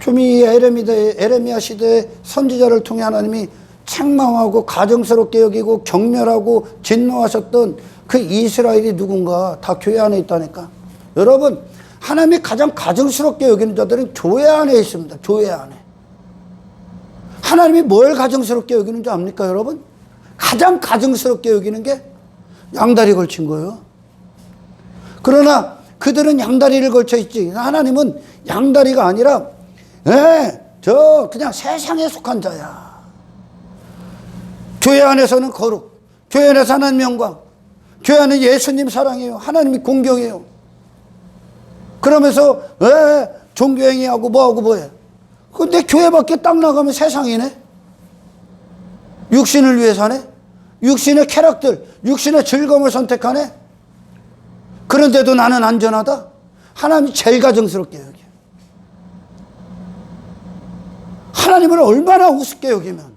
좀 이 에레미야 시대의 선지자를 통해 하나님이 책망하고 가정스럽게 여기고 경멸하고 진노하셨던 그 이스라엘이 누군가 다 교회 안에 있다니까. 여러분, 하나님이 가장 가정스럽게 여기는 자들은 교회 안에 있습니다. 교회 안에. 하나님이 뭘 가정스럽게 여기는 줄 압니까, 여러분? 가장 가정스럽게 여기는 게 양다리 걸친 거예요. 그러나 그들은 양다리를 걸쳐 있지. 하나님은 양다리가 아니라 그냥 세상에 속한 자야. 교회 안에서는 거룩, 교회 안에서 하나님 영광, 교회 안에 예수님 사랑해요. 하나님이 공경해요. 그러면서 종교행위하고 뭐하고 뭐해. 근데 교회 밖에 딱 나가면 세상이네. 육신을 위해 사네. 육신의 쾌락들, 육신의 즐거움을 선택하네. 그런데도 나는 안전하다. 하나님이 제일 가정스럽게 여겨. 하나님을 얼마나 우습게 여기면,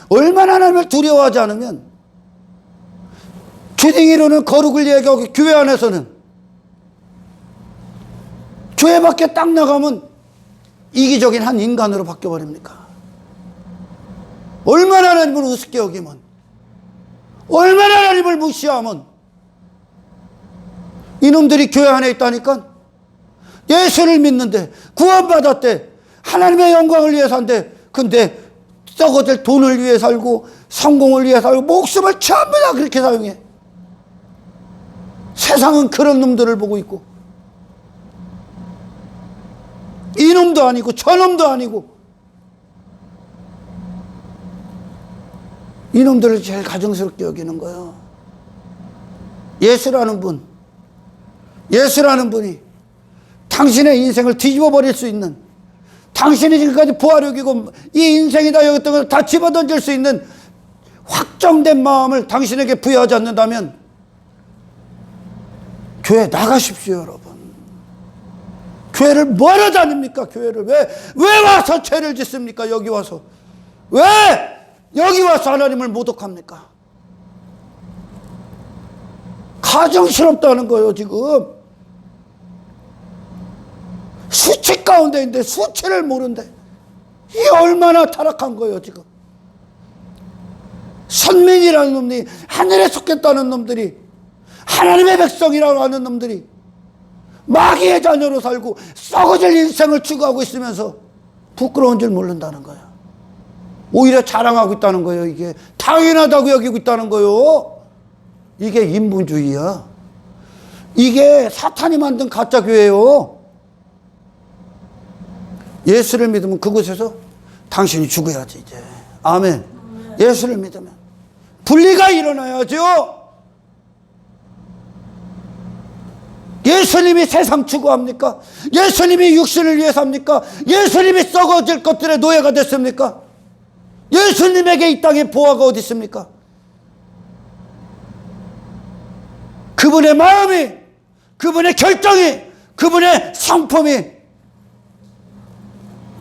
얼마나 하나님을 두려워하지 않으면, 주댕이로는 거룩을 얘기하고 교회 안에서는, 교회 밖에 딱 나가면 이기적인 한 인간으로 바뀌어버립니까? 얼마나 하나님을 우습게 여기면, 얼마나 하나님을 무시하면, 이놈들이 교회 안에 있다니까. 예수를 믿는데, 구원받았대, 하나님의 영광을 위해 산대. 근데 썩어질 돈을 위해 살고 성공을 위해 살고 목숨을 전부 다 그렇게 사용해. 세상은 그런 놈들을 보고 있고, 이놈도 아니고 저놈도 아니고, 이놈들을 제일 가정스럽게 여기는 거예요. 예수라는 분이 당신의 인생을 뒤집어 버릴 수 있는, 당신이 지금까지 부활력이고 이 인생이다 여겼던 것을 다 집어던질 수 있는 확정된 마음을 당신에게 부여하지 않는다면 교회 나가십시오, 여러분. 교회를 뭐하러 다닙니까? 교회를 왜 와서 죄를 짓습니까? 여기 와서 왜 여기 와서 하나님을 모독합니까? 가정스럽다는 거예요. 지금 수치 가운데 있는데 수치를 모른대. 이게 얼마나 타락한 거예요. 지금 선민이라는 놈이, 하늘에 속했다는 놈들이, 하나님의 백성이라고 하는 놈들이 마귀의 자녀로 살고 썩어질 인생을 추구하고 있으면서 부끄러운 줄 모른다는 거예요. 오히려 자랑하고 있다는 거예요. 이게 당연하다고 여기고 있다는 거예요. 이게 인본주의야. 이게 사탄이 만든 가짜 교회예요. 예수를 믿으면 그곳에서 당신이 죽어야지 이제. 아멘. 예수를 믿으면 분리가 일어나야죠. 예수님이 세상 추구합니까? 예수님이 육신을 위해 삽니까? 예수님이 썩어질 것들의 노예가 됐습니까? 예수님에게 이 땅에 보화가 어디 있습니까? 그분의 마음이, 그분의 결정이, 그분의 상품이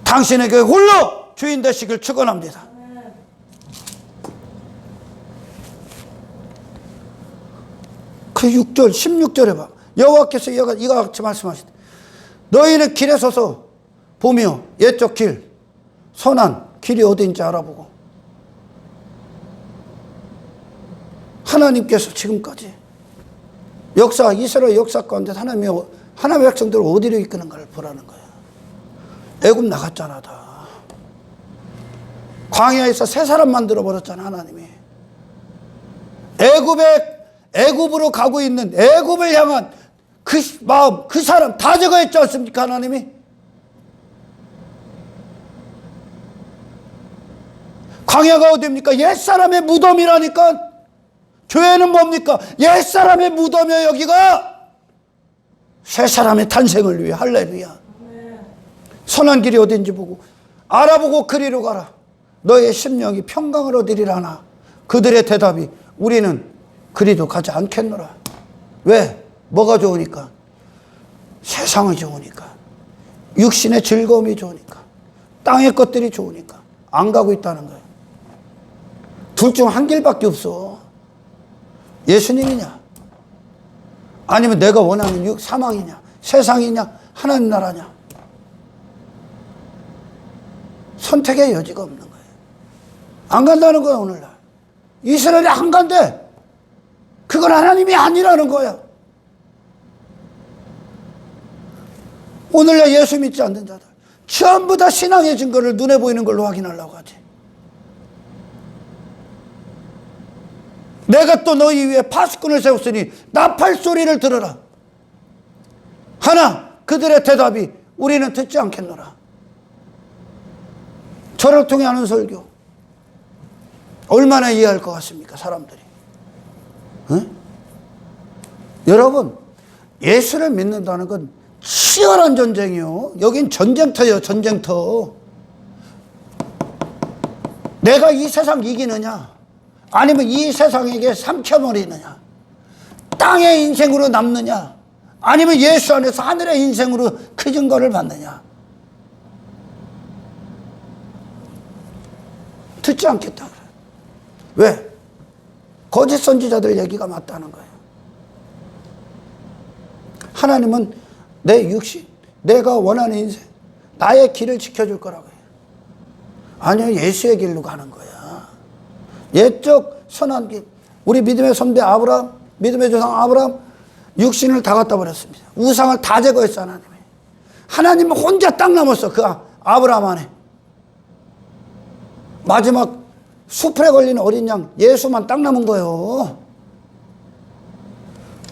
당신에게 홀로 주인 되시길 축원합니다. 그 6절, 16절에 봐. 여호와께서 이와 같이 말씀하시되 너희는 길에 서서 보며 옛적 길, 선한 길이 어디인지 알아보고. 하나님께서 지금까지 역사, 이스라엘 역사 가운데 하나님의 백성들을 어디로 이끄는가를 보라는 거예요. 애굽 나갔잖아. 다 광야에서 새 사람 만들어 버렸잖아. 하나님이 애굽으로 가고 있는, 애굽을 향한 그 마음, 그 사람 다 제거했지 않습니까? 하나님이. 광야가 어디입니까? 옛사람의 무덤이라니까. 교회는 뭡니까? 옛사람의 무덤이에요. 여기가 새 사람의 탄생을 위해. 할렐루야. 선한 길이 어딘지 보고 알아보고 그리로 가라. 너의 심령이 평강을 얻으리라나. 그들의 대답이 우리는 그리도 가지 않겠노라. 왜? 뭐가 좋으니까? 세상이 좋으니까. 육신의 즐거움이 좋으니까. 땅의 것들이 좋으니까 안 가고 있다는 거예요. 둘 중 한 길밖에 없어. 예수님이냐, 아니면 내가 원하는 사망이냐, 세상이냐, 하나님 나라냐. 선택의 여지가 없는 거예요. 안 간다는 거야. 오늘날 이스라엘이 안 간대. 그건 하나님이 아니라는 거야. 오늘날 예수 믿지 않는 자들 전부 다 신앙의 증거를 눈에 보이는 걸로 확인하려고 하지. 내가 또 너희 위에 파수꾼을 세웠으니 나팔 소리를 들어라. 하나 그들의 대답이 우리는 듣지 않겠노라. 저를 통해 하는 설교 얼마나 이해할 것 같습니까? 사람들이. 응? 여러분, 예수를 믿는다는 건 치열한 전쟁이요. 여긴 전쟁터예요. 전쟁터. 내가 이 세상 이기느냐, 아니면 이 세상에게 삼켜버리느냐, 땅의 인생으로 남느냐, 아니면 예수 안에서 하늘의 인생으로 그 증거를 받느냐. 듣지 않겠다 그래. 왜? 거짓 선지자들 얘기가 맞다는 거예요. 하나님은 내 육신, 내가 원하는 인생, 나의 길을 지켜줄 거라고 해요. 아니요, 예수의 길로 가는 거야. 옛적 선한 길. 우리 믿음의 선배 아브라함, 믿음의 조상 아브라함, 육신을 다 갖다 버렸습니다. 우상을 다 제거했어, 하나님이. 하나님은 혼자 딱 남았어, 그 아브라함 안에. 마지막 수풀에 걸린 어린 양 예수만 딱 남은 거예요.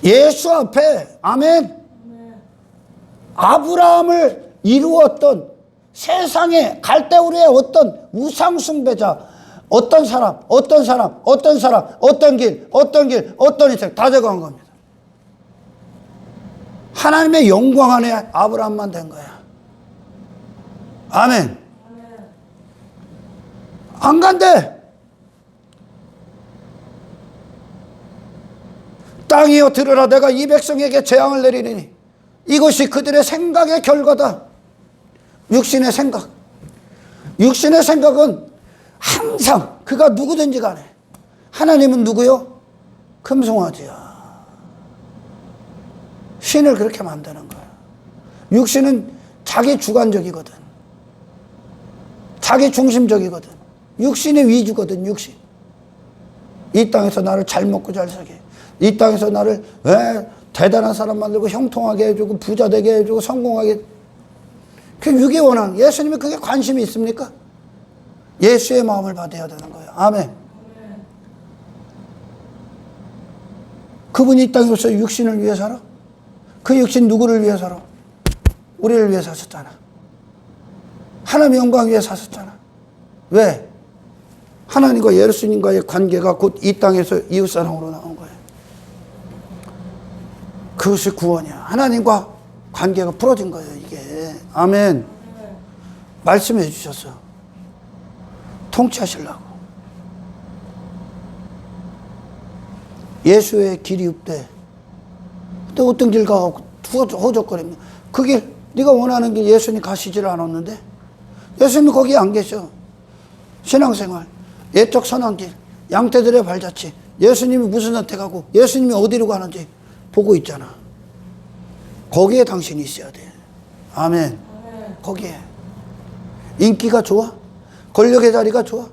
예수 앞에, 아멘. 아브라함을 이루었던 세상의 갈대우리의 어떤 우상숭배자, 어떤 사람, 어떤 길, 어떤 인생 다 제거한 겁니다. 하나님의 영광 안에 아브라함만 된 거야. 아멘. 안 간대. 땅이여 들으라. 내가 이 백성에게 재앙을 내리니 이것이 그들의 생각의 결과다. 육신의 생각. 육신의 생각은 항상 그가 누구든지 간에, 하나님은 누구요? 금송아지야. 신을 그렇게 만드는 거야. 육신은 자기 주관적이거든. 자기 중심적이거든. 육신의 위주거든. 육신. 이 땅에서 나를 잘 먹고 잘 살게, 이 땅에서 나를 대단한 사람 만들고 형통하게 해주고 부자 되게 해주고 성공하게. 그 육의 원한. 예수님이 그게 관심이 있습니까? 예수의 마음을 받아야 되는 거예요. 아멘. 그분이 이 땅에 오셔서 육신을 위해 살아? 그 육신 누구를 위해 살아? 우리를 위해 사셨잖아. 하나님의 영광 위해 사셨잖아. 왜? 하나님과 예수님과의 관계가 곧 이 땅에서 이웃사랑으로 나온 거예요. 그것이 구원이야. 하나님과 관계가 풀어진 거예요, 이게. 아멘. 말씀해 주셨어. 통치하시려고. 예수의 길이 없대. 근데 어떤 길 가고 허적거립니다. 그 길, 네가 원하는 길 예수님 가시지를 않았는데? 예수님이 거기 안 계셔. 신앙생활, 옛적 선한 길, 양떼들의 발자취, 예수님이 무슨 선택하고 예수님이 어디로 가는지 보고 있잖아. 거기에 당신이 있어야 돼. 아멘. 거기에. 인기가 좋아? 권력의 자리가 좋아?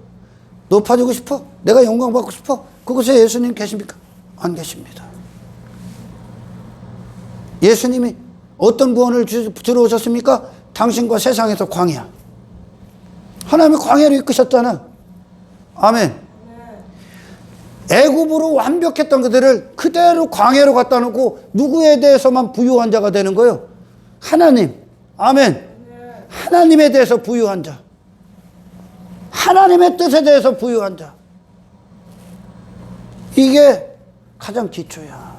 높아지고 싶어? 내가 영광 받고 싶어? 그곳에 예수님 계십니까? 안 계십니다. 예수님이 어떤 구원을 주러 오셨습니까? 당신과 세상에서 광야. 하나님이 광야로 이끄셨잖아. 아멘. 애굽으로 완벽했던 그들을 그대로 광야로 갖다 놓고 누구에 대해서만 부유한 자가 되는 거예요? 하나님. 아멘. 하나님에 대해서 부유한 자. 하나님의 뜻에 대해서 부유한 자. 이게 가장 기초야.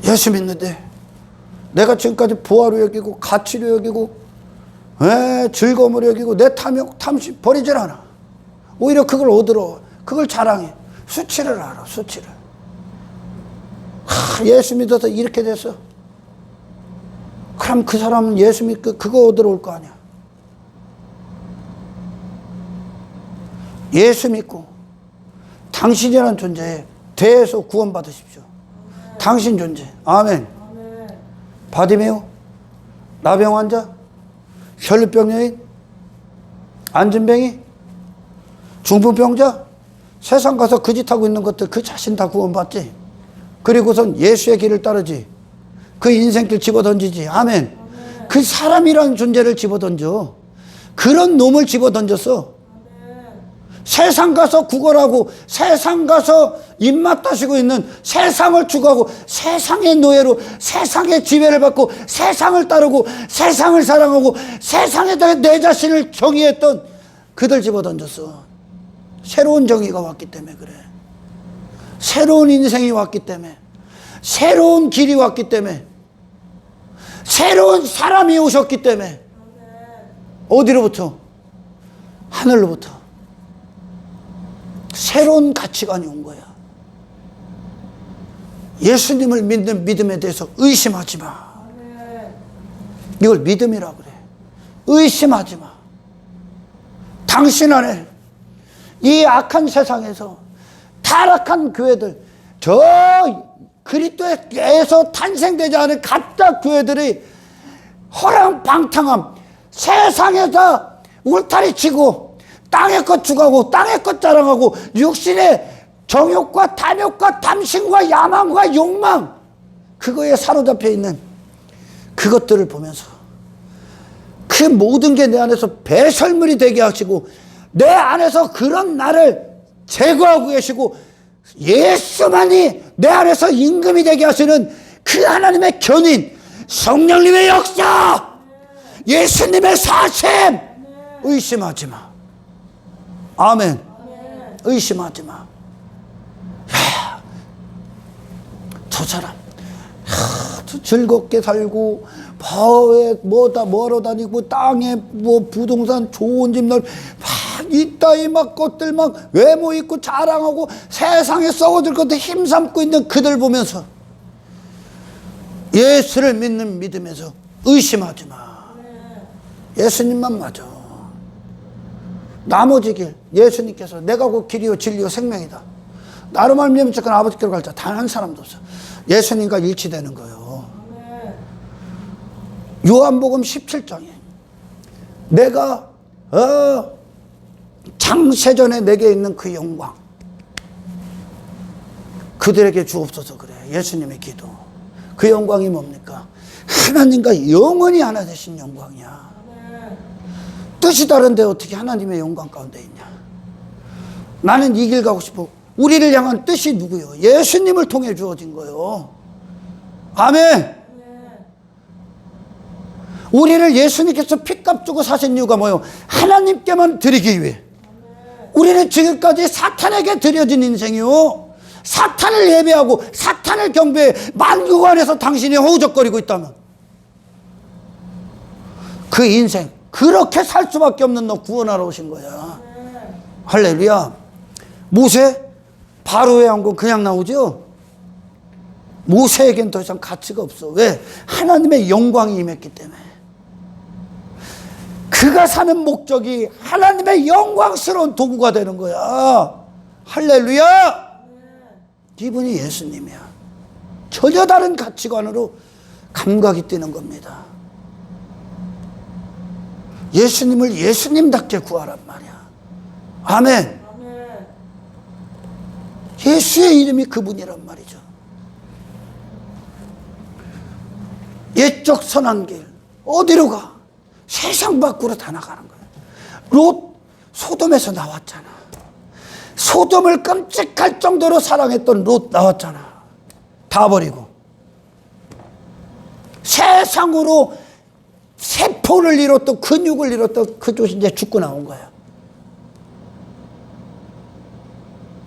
예수 믿는데 내가 지금까지 부활로 여기고 가치로 여기고 즐거움으로 여기고 내 탐심 버리질 않아. 오히려 그걸 얻으러 그걸 자랑해. 수치를 알아. 수치를. 예수 믿어서 이렇게 됐어. 그럼 그 사람은 예수 믿고 그거 얻으러 올 거 아니야. 예수 믿고 당신이라는 존재에 대해서 구원받으십시오. 당신 존재. 아멘. 바디메오, 나병 환자, 혈루병 여인, 안진뱅이, 중풍병자, 세상 가서 그 짓 하고 있는 것들 그 자신 다 구원받지. 그리고선 예수의 길을 따르지. 그 인생길 집어던지지. 아멘. 그 사람이라는 존재를 집어던져. 그런 놈을 집어던졌어. 세상 가서 구걸하고 세상 가서 입맛 다시고 있는 세상을 추구하고 세상의 노예로 세상의 지배를 받고 세상을 따르고 세상을 사랑하고 세상에다가 내 자신을 정의했던 그들 집어던졌어. 새로운 정의가 왔기 때문에 그래. 새로운 인생이 왔기 때문에, 새로운 길이 왔기 때문에, 새로운 사람이 오셨기 때문에. 어디로부터? 하늘로부터. 새로운 가치관이 온 거야. 예수님을 믿는 믿음에 대해서 의심하지 마. 이걸 믿음이라고 그래. 의심하지 마. 당신 안에 이 악한 세상에서 타락한 교회들, 저 그리스도에서 탄생되지 않은 가짜 교회들이 허랑방탕함, 세상에서 울타리 치고 땅의 것 추구하고 땅의 것 자랑하고 육신의 정욕과 탐욕과 탐심과 야망과 욕망, 그거에 사로잡혀 있는 그것들을 보면서 그 모든 게 내 안에서 배설물이 되게 하시고 내 안에서 그런 나를 제거하고 계시고 예수만이 내 안에서 임금이 되게 하시는 그 하나님의 견인, 성령님의 역사, 예수님의 사심, 의심하지 마. 아멘. 의심하지 마. 야, 저 사람 즐겁게 살고 바에 뭐다 멀어 다니고 땅에 뭐 부동산 좋은 집 널 막 이따위 막 것들 막 외모 있고 자랑하고 세상에 썩어질 것들 힘삼고 있는 그들 보면서 예수를 믿는 믿음에서 의심하지 마. 예수님만 맞아. 나머지 길 예수님께서 내가 곧 길이요 진리요 생명이다. 나로 말미암아 무조건 아버지께로 갈 자 단 한 사람도 없어. 예수님과 일치되는 거예요. 요한복음 17장에 내가 창세전에 내게 있는 그 영광 그들에게 주옵소서 그래. 예수님의 기도. 그 영광이 뭡니까? 하나님과 영원히 하나 되신 영광이야. 뜻이 다른데 어떻게 하나님의 영광 가운데 있냐. 나는 이 길 가고 싶어. 우리를 향한 뜻이 누구요? 예수님을 통해 주어진 거예요. 아멘. 우리를 예수님께서 핏값 주고 사신 이유가 뭐예요? 하나님께만 드리기 위해. 우리는 지금까지 사탄에게 드려진 인생이요, 사탄을 예배하고 사탄을 경배해 만국 안에서 당신이 허우적거리고 있다면 그 인생 그렇게 살 수밖에 없는 너 구원하러 오신 거야. 할렐루야. 모세 바로의 왕국 그냥 나오죠. 모세에겐 더 이상 가치가 없어. 왜? 하나님의 영광이 임했기 때문에. 그가 사는 목적이 하나님의 영광스러운 도구가 되는 거야. 할렐루야. 이분이 예수님이야. 전혀 다른 가치관으로 감각이 뛰는 겁니다. 예수님을 예수님답게 구하란 말이야. 아멘. 예수의 이름이 그분이란 말이죠. 옛적 선한 길 어디로 가? 세상 밖으로 다 나가는 거야. 롯 소돔에서 나왔잖아. 소돔을 끔찍할 정도로 사랑했던 롯 나왔잖아. 다 버리고 세상으로 세포를 잃었던 근육을 잃었던 그쪽 이제 죽고 나온 거야.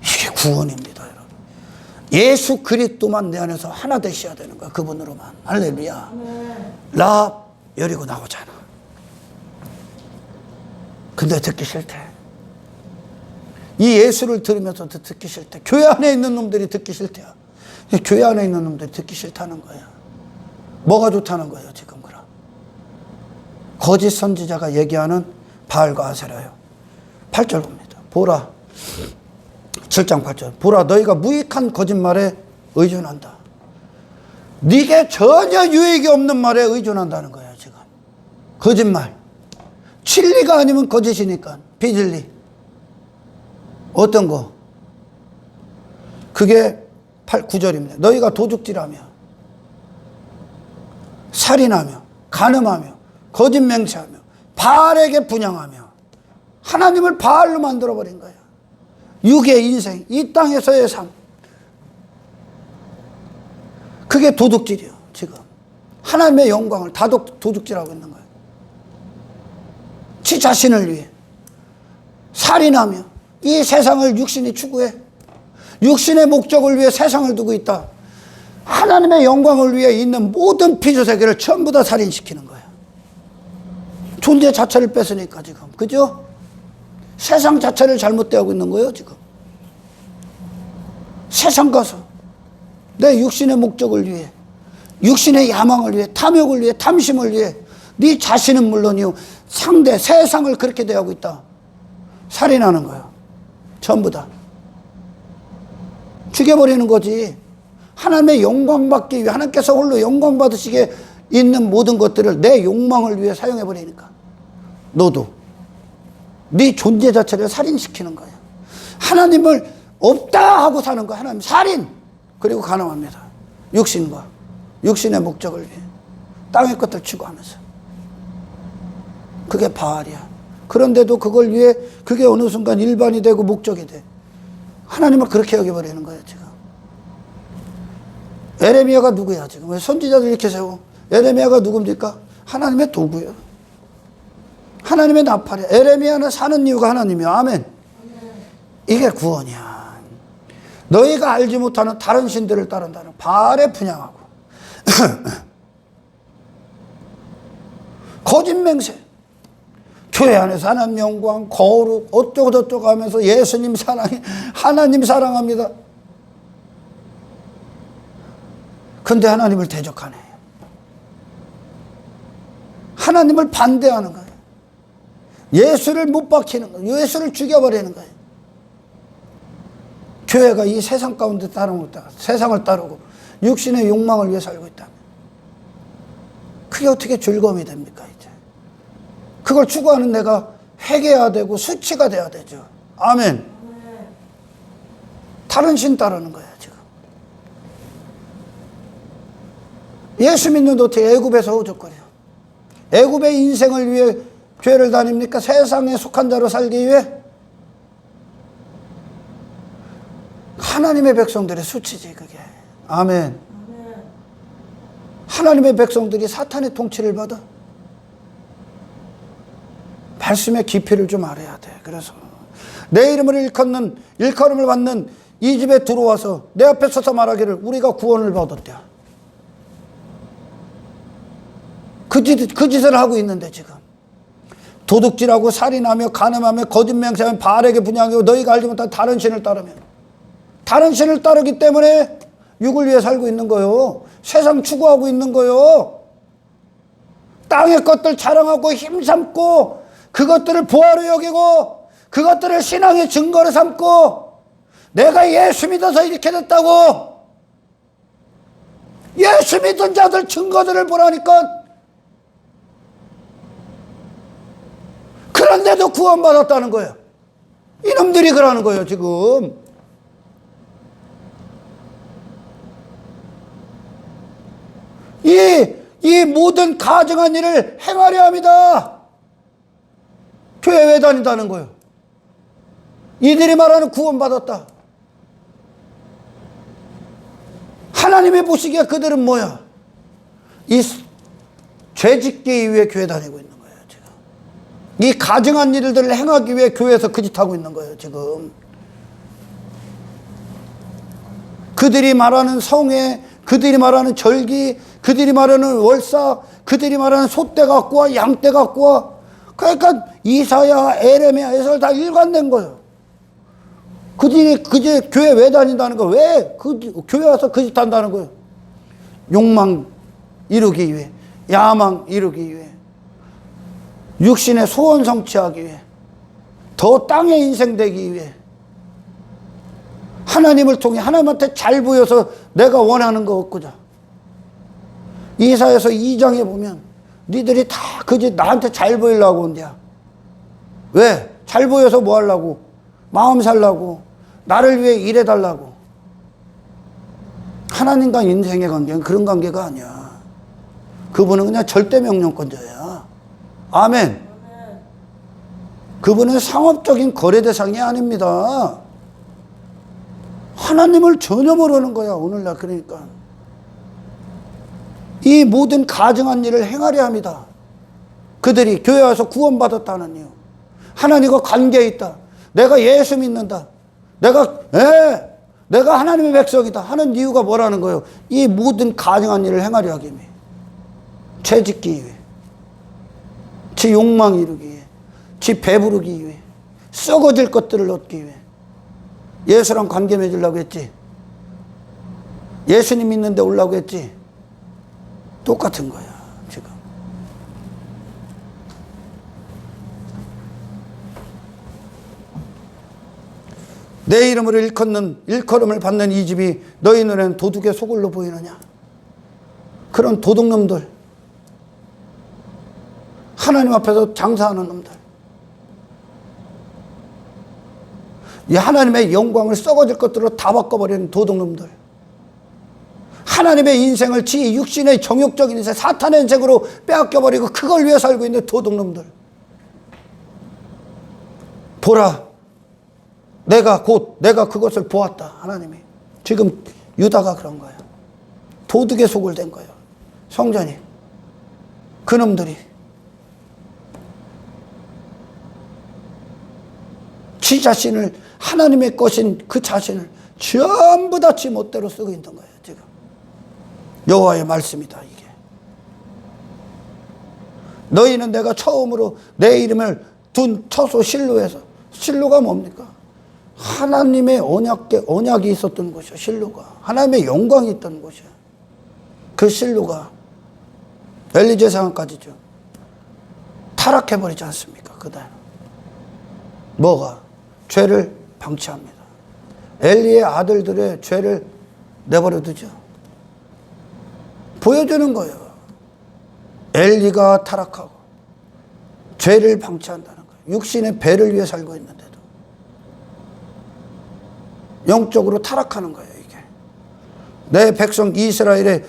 이게 구원입니다. 예수 그리스도만 내 안에서 하나 되셔야 되는 거야. 그분으로만. 할렐루야. 라합 여리고 나오잖아. 근데 듣기 싫대. 이 예수를 들으면서도 듣기 싫대. 교회 안에 있는 놈들이 듣기 싫대요. 교회 안에 있는 놈들이 듣기 싫다는 거야. 뭐가 좋다는 거예요 지금. 그럼 거짓 선지자가 얘기하는 바알과 아세라요. 8절 봅니다. 보라, 7장 8절. 보라, 너희가 무익한 거짓말에 의존한다. 네게 전혀 유익이 없는 말에 의존한다는 거예요 지금. 거짓말. 진리가 아니면 거짓이니까. 비진리. 어떤 거? 그게 9절입니다. 너희가 도둑질하며 살인하며 간음하며 거짓 맹세하며 바알에게 분향하며 하나님을 바알로 만들어버린 거예요. 육의 인생, 이 땅에서의 삶. 그게 도둑질이요 지금. 하나님의 영광을 다 도둑질하고 있는 거예요. 지 자신을 위해 살인하며 이 세상을 육신이 추구해. 육신의 목적을 위해 세상을 두고 있다. 하나님의 영광을 위해 있는 모든 피조세계를 전부 다 살인시키는 거예요. 존재 자체를 뺏으니까 지금. 그죠? 세상 자체를 잘못되고 있는 거예요 지금. 세상 가서 내 육신의 목적을 위해, 육신의 야망을 위해, 탐욕을 위해, 탐심을 위해 네 자신은 물론이요 상대 세상을 그렇게 대하고 있다. 살인하는 거예요. 전부 다 죽여버리는 거지. 하나님의 영광 받기 위해, 하나님께서 홀로 영광 받으시게 있는 모든 것들을 내 욕망을 위해 사용해버리니까 너도 네 존재 자체를 살인시키는 거야. 하나님을 없다 하고 사는 거야. 하나님 살인. 그리고 가능합니다. 육신과 육신의 목적을 위해 땅의 것들 추구하면서. 그게 바알이야. 그런데도 그걸 위해 그게 어느 순간 일반이 되고 목적이 돼. 하나님을 그렇게 여겨버리는 거예요 지금. 에레미야가 누구야 지금? 왜 선지자들 이렇게 세워? 에레미야가 누굽니까? 하나님의 도구예요. 하나님의 나팔이야. 에레미야는 사는 이유가 하나님이야. 아멘. 이게 구원이야. 너희가 알지 못하는 다른 신들을 따른다는 바알에 분향하고 거짓 맹세. 교회 안에서 하나님 영광, 거룩, 어쩌고 저쩌고 하면서 예수님 사랑해, 하나님 사랑합니다. 근데 하나님을 대적하네. 하나님을 반대하는 거예요. 예수를 못 박히는 거예요. 예수를 죽여버리는 거예요. 교회가 이 세상 가운데 따르고 세상을 따르고 육신의 욕망을 위해 살고 있다. 그게 어떻게 즐거움이 됩니까 이제? 그걸 추구하는 내가 회개해야 되고 수치가 돼야 되죠. 아멘. 다른 신 따르는 거야 지금. 예수 믿는데 어떻게 애굽에서 허우적거려? 애굽의 인생을 위해 교회를 다닙니까? 세상에 속한 자로 살기 위해? 하나님의 백성들의 수치지 그게. 아멘. 하나님의 백성들이 사탄의 통치를 받아. 말씀의 깊이를 좀 알아야 돼. 그래서 내 이름을 일컬음을 받는 이 집에 들어와서 내 앞에 서서 말하기를 우리가 구원을 받았대요. 그 짓을 하고 있는데 지금 도둑질하고 살인하며 간음하며 거짓 맹세하며 바알에게 분향하고 너희가 알지 못한 다른 신을 따르면, 다른 신을 따르기 때문에 육을 위해 살고 있는 거요. 세상 추구하고 있는 거요. 땅의 것들 자랑하고 힘삼고 그것들을 보화로 여기고 그것들을 신앙의 증거로 삼고 내가 예수 믿어서 이렇게 됐다고. 예수 믿은 자들 증거들을 보라니까. 그런데도 구원받았다는 거예요. 이놈들이 그러는 거예요 지금. 이 모든 가증한 일을 행하려 합니다. 교회 왜 다닌다는 거예요? 이들이 말하는 구원받았다. 하나님이 보시기에 그들은 뭐야? 이 죄짓기 위해 교회 다니고 있는 거예요 지금. 이 가증한 일들을 행하기 위해 교회에서 그 짓 하고 있는 거예요 지금. 그들이 말하는 성회, 그들이 말하는 절기, 그들이 말하는 월사, 그들이 말하는 소떼 갖고 와, 양떼 갖고 와. 그러니까 이사야, 에레미야, 에서를 다 일관된 거예요. 그들이 그제 교회 왜 다닌다는 거예요? 왜 교회 와서 그 짓 한다는 거예요? 욕망 이루기 위해, 야망 이루기 위해, 육신의 소원 성취하기 위해, 더 땅의 인생 되기 위해, 하나님을 통해 하나님한테 잘 보여서 내가 원하는 거 얻고자. 이사야서 2장에 보면 니들이 다 그지 나한테 잘 보이려고 온대야. 왜? 잘 보여서 뭐 하려고? 마음 살라고, 나를 위해 일해달라고. 하나님과 인생의 관계는 그런 관계가 아니야. 그분은 그냥 절대 명령권자야. 아멘. 그분은 상업적인 거래 대상이 아닙니다. 하나님을 전혀 모르는 거야, 오늘날. 그러니까 이 모든 가증한 일을 행하려 합니다. 그들이 교회 와서 구원받았다는 이유, 하나님과 관계에 있다, 내가 예수 믿는다, 내가 하나님의 백성이다 하는 이유가 뭐라는 거예요? 이 모든 가증한 일을 행하려 하기 위해, 죄 짓기 위해, 지 욕망 이루기 위해, 지 배부르기 위해, 썩어질 것들을 얻기 위해. 예수랑 관계 맺으려고 했지, 예수님 믿는데 오려고 했지. 똑같은 거야 지금. 내 이름으로 일컬음을 받는 이 집이 너희 눈에는 도둑의 소굴로 보이느냐? 그런 도둑놈들, 하나님 앞에서 장사하는 놈들, 이 하나님의 영광을 썩어질 것들로 다 바꿔버리는 도둑놈들, 하나님의 인생을 지 육신의 정욕적인 인생, 사탄의 인생으로 빼앗겨버리고 그걸 위해 살고 있는 도둑놈들. 보라, 내가 그것을 보았다. 하나님이 지금 유다가 그런 거예요. 도둑의 소굴 된 거예요, 성전이. 그놈들이 지 자신을, 하나님의 것인 그 자신을 전부 다 지 멋대로 쓰고 있는 거예요 지금. 여호와의 말씀이다 이게. 너희는 내가 처음으로 내 이름을 둔 처소 실로에서, 실로가 뭡니까? 하나님의 언약이 있었던 곳이야. 실로가 하나님의 영광이 있던 곳이야. 그 실로가 엘리 제사장까지죠, 타락해버리지 않습니까? 그날 뭐가? 죄를 방치합니다. 엘리의 아들들의 죄를 내버려 두죠. 보여주는 거예요. 엘리가 타락하고 죄를 방치한다는 거예요. 육신의 배를 위해 살고 있는데도 영적으로 타락하는 거예요. 이게 내 백성 이스라엘의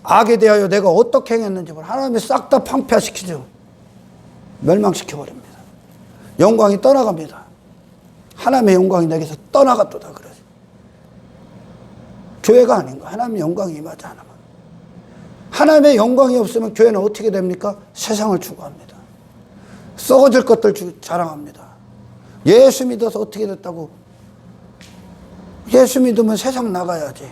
악에 대하여 내가 어떻게 행했는지 하나님이 싹 다 방패시키죠. 멸망시켜버립니다. 영광이 떠나갑니다. 하나님의 영광이 내게서 떠나갔도다 그러지. 교회가 아닌 거야. 하나님의 영광이 임하지 않으면. 하나님의 영광이 없으면 교회는 어떻게 됩니까? 세상을 추구합니다. 썩어질 것들 자랑합니다. 예수 믿어서 어떻게 됐다고? 예수 믿으면 세상 나가야지.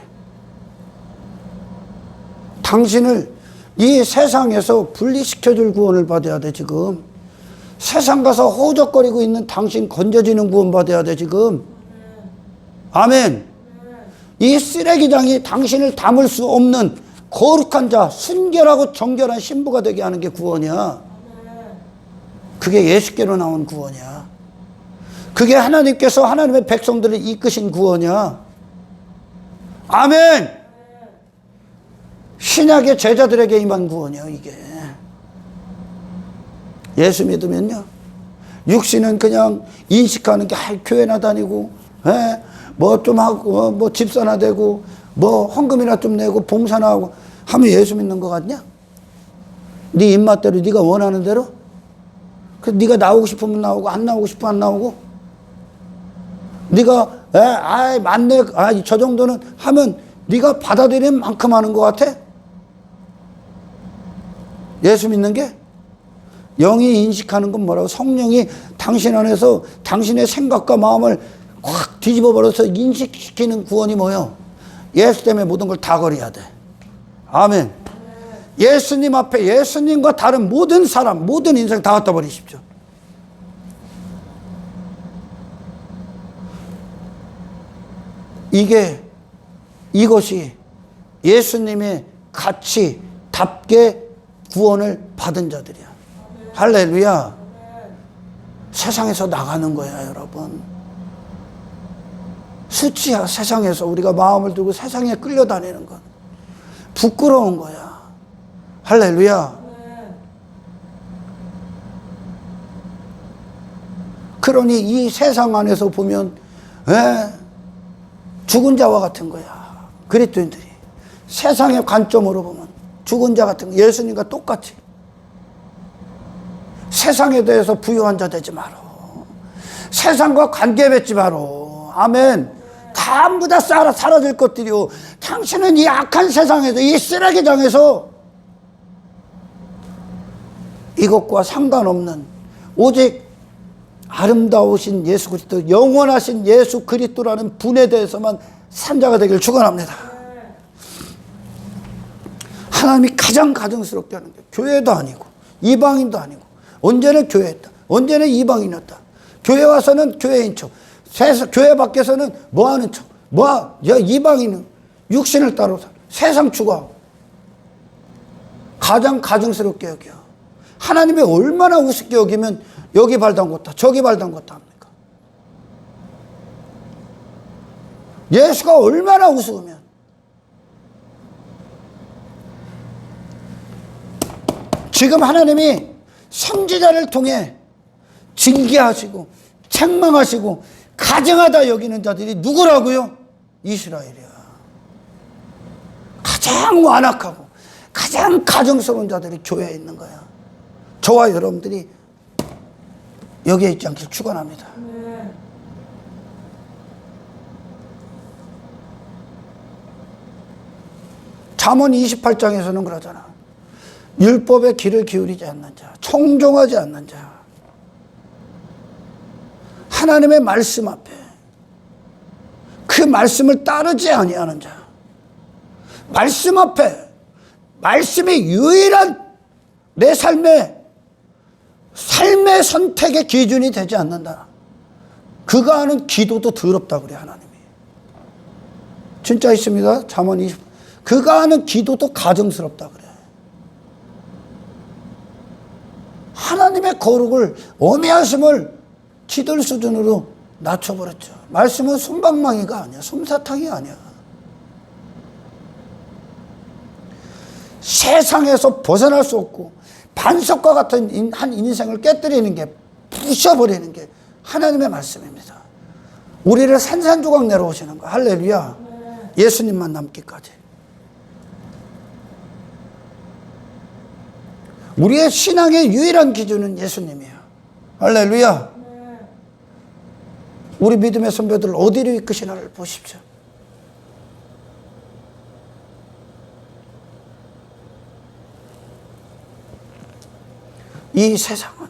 당신을 이 세상에서 분리시켜줄 구원을 받아야 돼 지금. 세상 가서 허우적거리고 있는 당신 건져지는 구원 받아야 돼 지금. 아멘. 이 쓰레기장이 당신을 담을 수 없는 거룩한 자, 순결하고 정결한 신부가 되게 하는 게 구원이야. 그게 예수께로 나온 구원이야. 그게 하나님께서 하나님의 백성들을 이끄신 구원이야. 아멘. 신약의 제자들에게 임한 구원이야 이게. 예수 믿으면요, 육신은 그냥 인식하는 게 교회나 다니고, 뭐 좀 하고, 뭐 집사나 되고, 뭐 헌금이나 좀 내고 봉사나 하고 하면 예수 믿는 것 같냐? 네 입맛대로, 네가 원하는 대로. 그 네가 나오고 싶으면 나오고, 안 나오고 싶으면 안 나오고. 네가 맞네, 저 정도는 하면 네가 받아들이는 만큼 하는 것 같아? 예수 믿는 게? 영이 인식하는 건 뭐라고? 성령이 당신 안에서 당신의 생각과 마음을 확 뒤집어 버려서 인식시키는 구원이 뭐예요? 예수 때문에 모든 걸 다 버려야 돼. 아멘. 예수님 앞에 예수님과 다른 모든 사람, 모든 인생 다 갖다 버리십시오. 이것이 예수님의 가치 답게 구원을 받은 자들이야. 할렐루야. 세상에서 나가는 거야, 여러분. 수치야. 세상에서 우리가 마음을 두고 세상에 끌려다니는 건 부끄러운 거야. 할렐루야. 그러니 이 세상 안에서 보면 죽은 자와 같은 거야. 그리스도인들이 세상의 관점으로 보면 죽은 자 같은 거. 예수님과 똑같이 세상에 대해서 부유한 자 되지 마라. 세상과 관계 맺지 마라. 아멘. 전부 다 사라질 것들이요. 당신은 이 악한 세상에서, 이 쓰레기장에서 이것과 상관없는 오직 아름다우신 예수 그리스도, 영원하신 예수 그리스도라는 분에 대해서만 산 자가 되길 축원합니다. 하나님이 가장 가증스럽게 하는 게 교회도 아니고 이방인도 아니고, 언제는 교회였다, 언제는 이방인이었다. 교회 와서는 교회인 척, 교회 밖에서는 뭐하는 척, 이방인은 육신을 따로 세상 추구하고 가장 가증스럽게 여겨. 하나님이 얼마나 우습게 여기면 여기 발 담궜다 저기 발 담궜다 합니까? 예수가 얼마나 우스우면 지금 하나님이 선지자를 통해 징계하시고 책망하시고 가증하다 여기는 자들이 누구라고요? 이스라엘이야. 가장 완악하고 가장 가증스러운 자들이 교회에 있는 거야. 저와 여러분들이 여기에 있지 않길 축원합니다. 잠언 28장에서는 그러잖아. 율법의 귀를 기울이지 않는 자, 청종하지 않는 자, 하나님의 말씀 앞에 그 말씀을 따르지 아니하는 자, 말씀 앞에 말씀이 유일한 내 삶의 선택의 기준이 되지 않는다. 그가 하는 기도도 더럽다 그래 하나님이. 진짜 있습니다. 잠언 20. 그가 하는 기도도 가증스럽다 그래. 하나님의 거룩을, 어미하심을 치들 수준으로 낮춰버렸죠. 말씀은 솜방망이가 아니야. 솜사탕이 아니야. 세상에서 벗어날 수 없고 반석과 같은 한 인생을 깨뜨리는 게, 부셔버리는 게 하나님의 말씀입니다. 우리를 산산조각 내려오시는 거야. 할렐루야. 예수님만 남기까지. 우리의 신앙의 유일한 기준은 예수님이에요. 할렐루야. 우리 믿음의 선배들 어디로 이끄시나를 보십시오. 이 세상은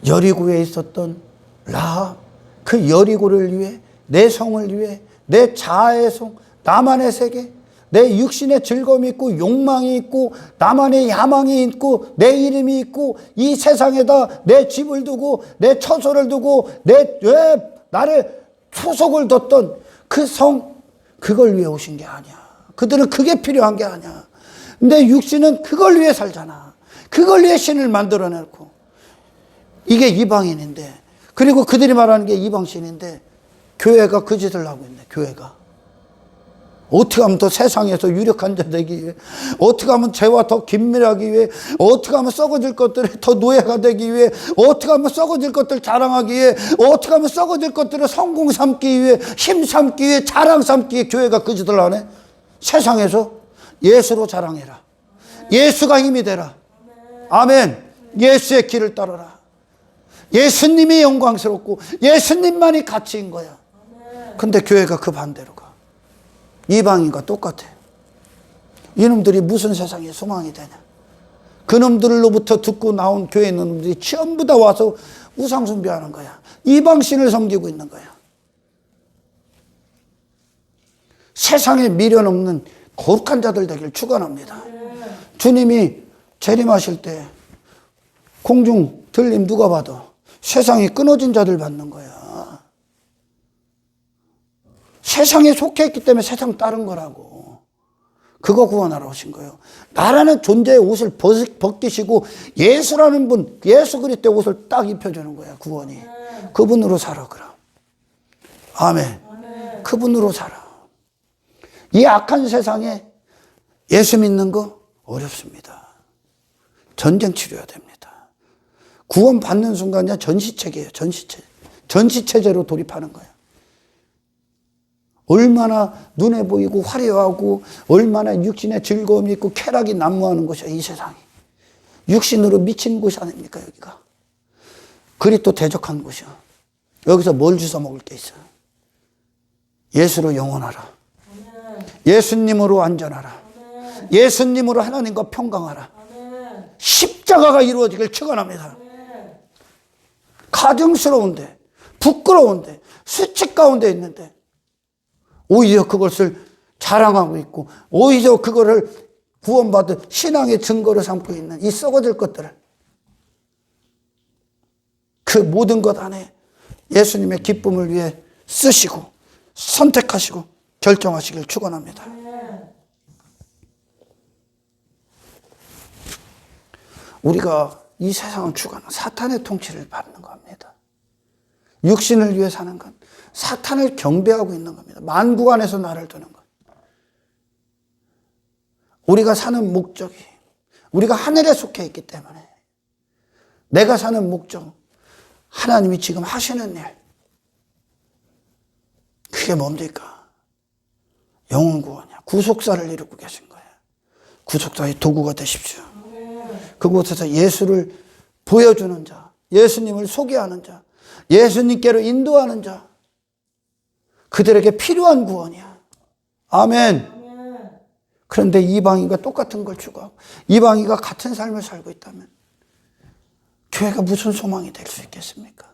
여리고에 있었던 라합, 그 여리고를 위해, 내 성을 위해, 내 자아의 성, 나만의 세계, 내 육신의 즐거움이 있고 욕망이 있고 나만의 야망이 있고 내 이름이 있고 이 세상에다 내 집을 두고 내 처소를 두고 나를 초속을 뒀던 그 성, 그걸 위해 오신 게 아니야. 그들은 그게 필요한 게 아니야. 근데 육신은 그걸 위해 살잖아. 그걸 위해 신을 만들어내고. 이게 이방인인데, 그리고 그들이 말하는 게 이방신인데 교회가 그 짓을 하고 있네. 교회가 어떻게 하면 더 세상에서 유력한 자 되기 위해, 어떻게 하면 죄와 더 긴밀하기 위해, 어떻게 하면 썩어질 것들이 더 노예가 되기 위해, 어떻게 하면 썩어질 것들 자랑하기 위해, 어떻게 하면 썩어질 것들을 성공 삼기 위해, 힘 삼기 위해, 자랑 삼기 위해 교회가 그 짓을 하네. 세상에서 예수로 자랑해라. 예수가 힘이 되라. 아멘. 예수의 길을 따르라. 예수님이 영광스럽고 예수님만이 가치인 거야. 근데 교회가 그 반대로 가. 이방인과 똑같아. 이놈들이 무슨 세상에 소망이 되냐. 그놈들로부터 듣고 나온 교회에 있는 놈들이 전부 다 와서 우상 숭배하는 거야. 이방신을 섬기고 있는 거야. 세상에 미련 없는 거룩한 자들 되길 축원합니다. 주님이 재림하실 때 공중 들림 누가 봐도 세상에 끊어진 자들 받는 거야. 세상에 속해 있기 때문에 세상 따른 거라고. 그거 구원하러 오신 거예요. 나라는 존재의 옷을 벗기시고 예수라는 분, 예수 그리스도의 옷을 딱 입혀주는 거야, 구원이. 그분으로 살아, 그럼. 아멘. 그분으로 살아. 이 악한 세상에 예수 믿는 거 어렵습니다. 전쟁 치료해야 됩니다. 구원 받는 순간이야 전시체계예요. 전시체제로 돌입하는 거예요. 얼마나 눈에 보이고 화려하고 얼마나 육신의 즐거움이 있고 쾌락이 난무하는 곳이야, 이 세상이. 육신으로 미친 곳이 아닙니까, 여기가. 그리스도 대적한 곳이야. 여기서 뭘 주워 먹을 게 있어? 예수로 영원하라. 예수님으로 안전하라. 예수님으로 하나님과 평강하라. 십자가가 이루어지길 축원합니다. 가증스러운데, 부끄러운데, 수치 가운데 있는데 오히려 그것을 자랑하고 있고 오히려 그거를 구원받은 신앙의 증거로 삼고 있는 이 썩어질 것들을, 그 모든 것 안에 예수님의 기쁨을 위해 쓰시고 선택하시고 결정하시길 축원합니다. 우리가 이 세상을 추구하는 사탄의 통치를 받는 겁니다. 육신을 위해 사는 건 사탄을 경배하고 있는 겁니다. 만국 안에서 나를 두는 것. 우리가 사는 목적이 우리가 하늘에 속해 있기 때문에 내가 사는 목적, 하나님이 지금 하시는 일, 그게 뭡니까? 영혼 구원이야. 구속사를 이루고 계신 거예요. 구속사의 도구가 되십시오. 그곳에서 예수를 보여주는 자, 예수님을 소개하는 자, 예수님께로 인도하는 자, 그들에게 필요한 구원이야. 아멘. 그런데 이방인과 똑같은 걸 추구하고 이방인과 같은 삶을 살고 있다면 교회가 무슨 소망이 될 수 있겠습니까?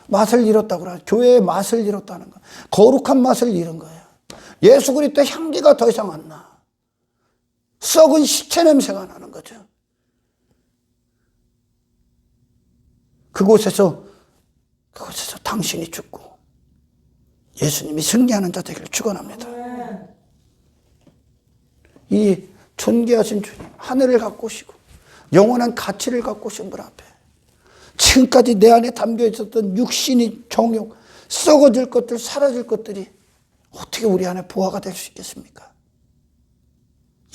맛을 잃었다고 그러죠. 교회의 맛을 잃었다는 거, 거룩한 맛을 잃은 거예요. 예수 그리스도의 향기가 더 이상 안 나. 썩은 시체 냄새가 나는 거죠. 그곳에서 당신이 죽고 예수님이 승리하는 자 되기를 축원합니다. 이 존귀하신 주님, 하늘을 갖고 오시고 영원한 가치를 갖고 오신 분 앞에 지금까지 내 안에 담겨 있었던 육신이 정욕, 썩어질 것들, 사라질 것들이 어떻게 우리 안에 보화가 될 수 있겠습니까?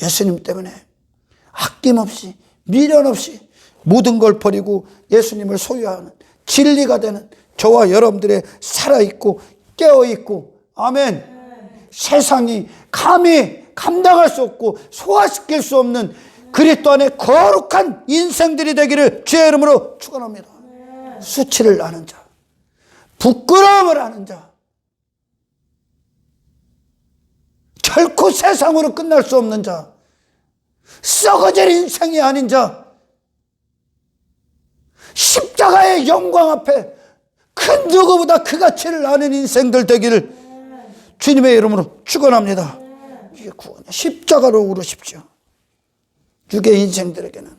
예수님 때문에 아낌없이 미련 없이 모든 걸 버리고 예수님을 소유하는 진리가 되는 저와 여러분들의 살아있고 깨어있고, 아멘, 세상이 감히 감당할 수 없고 소화시킬 수 없는 그리스도 안에 거룩한 인생들이 되기를 주의 이름으로 축원합니다. 수치를 아는 자, 부끄러움을 아는 자, 결코 세상으로 끝날 수 없는 자, 썩어질 인생이 아닌 자, 십자가의 영광 앞에 큰 누구보다 그 가치를 아는 인생들 되기를 주님의 이름으로 축원합니다. 이게 구원이야. 십자가로 오르십시오. 육의 인생들에게는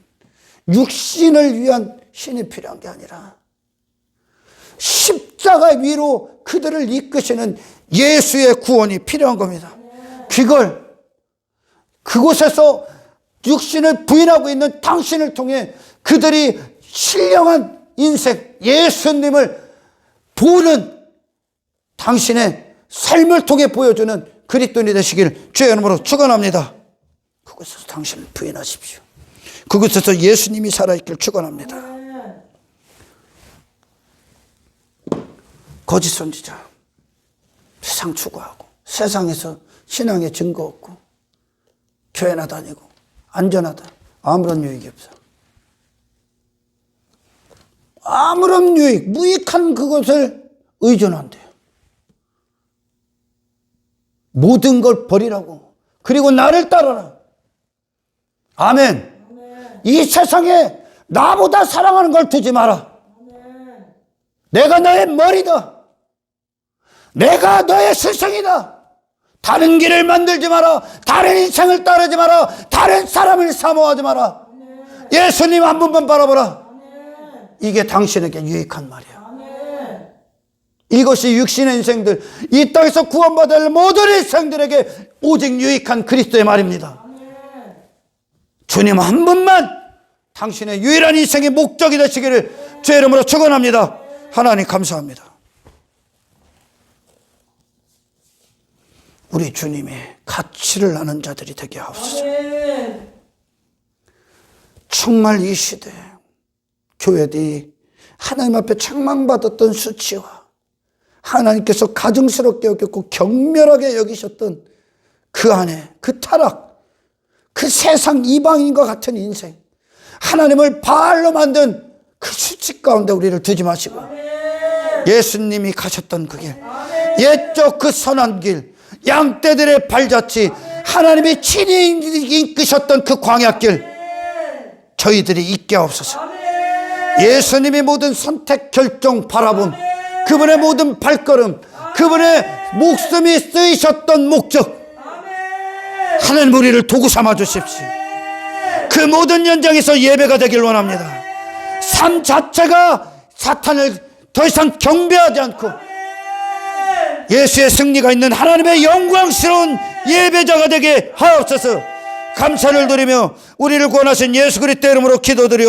육신을 위한 신이 필요한 게 아니라 십자가 위로 그들을 이끄시는 예수의 구원이 필요한 겁니다. 그곳에서 육신을 부인하고 있는 당신을 통해 그들이 신령한 인생, 예수님을 보는 당신의 삶을 통해 보여주는 그리스도인이 되시길 주의 이름으로 축원합니다. 그곳에서 당신을 부인하십시오. 그곳에서 예수님이 살아있길 축원합니다. 거짓 선지자, 세상 추구하고 세상에서 신앙의 증거 없고 교회나 다니고 안전하다, 아무런 유익이 없어. 아무런 유익, 무익한 그것을 의존한대요. 모든 걸 버리라고. 그리고 나를 따라라. 아멘. 이 세상에 나보다 사랑하는 걸 두지 마라. 내가 너의 머리다. 내가 너의 스승이다. 다른 길을 만들지 마라. 다른 인생을 따르지 마라. 다른 사람을 사모하지 마라. 예수님 한 분만 바라보라. 이게 당신에게 유익한 말이야. 이것이 육신의 인생들, 이 땅에서 구원받을 모든 인생들에게 오직 유익한 그리스도의 말입니다. 주님 한 분만 당신의 유일한 인생의 목적이 되시기를 주의 이름으로 축원합니다. 하나님 감사합니다. 우리 주님이 가치를 아는 자들이 되게 하옵소서. 정말 이 시대에 교회들이 하나님 앞에 책망받았던 수치와 하나님께서 가증스럽게 여겼고 경멸하게 여기셨던 그 안에 그 타락, 그 세상 이방인과 같은 인생, 하나님을 바알로 만든 그 수치 가운데 우리를 두지 마시고 예수님이 가셨던 그 길, 옛적 그 선한 길, 양떼들의 발자취, 하나님이 친히 이끄셨던 그 광야길 저희들이 있게 하옵소서. 예수님이 모든 선택, 결정, 바라봄, 그분의 모든 발걸음, 그분의 목숨이 쓰이셨던 목적, 하나님 우리를 도구 삼아 주십시오. 그 모든 현장에서 예배가 되길 원합니다. 삶 자체가 사탄을 더 이상 경배하지 않고 예수의 승리가 있는 하나님의 영광스러운 예배자가 되게 하옵소서. 감사를 드리며 우리를 구원하신 예수 그리스도의 이름으로 기도드리옵나이다.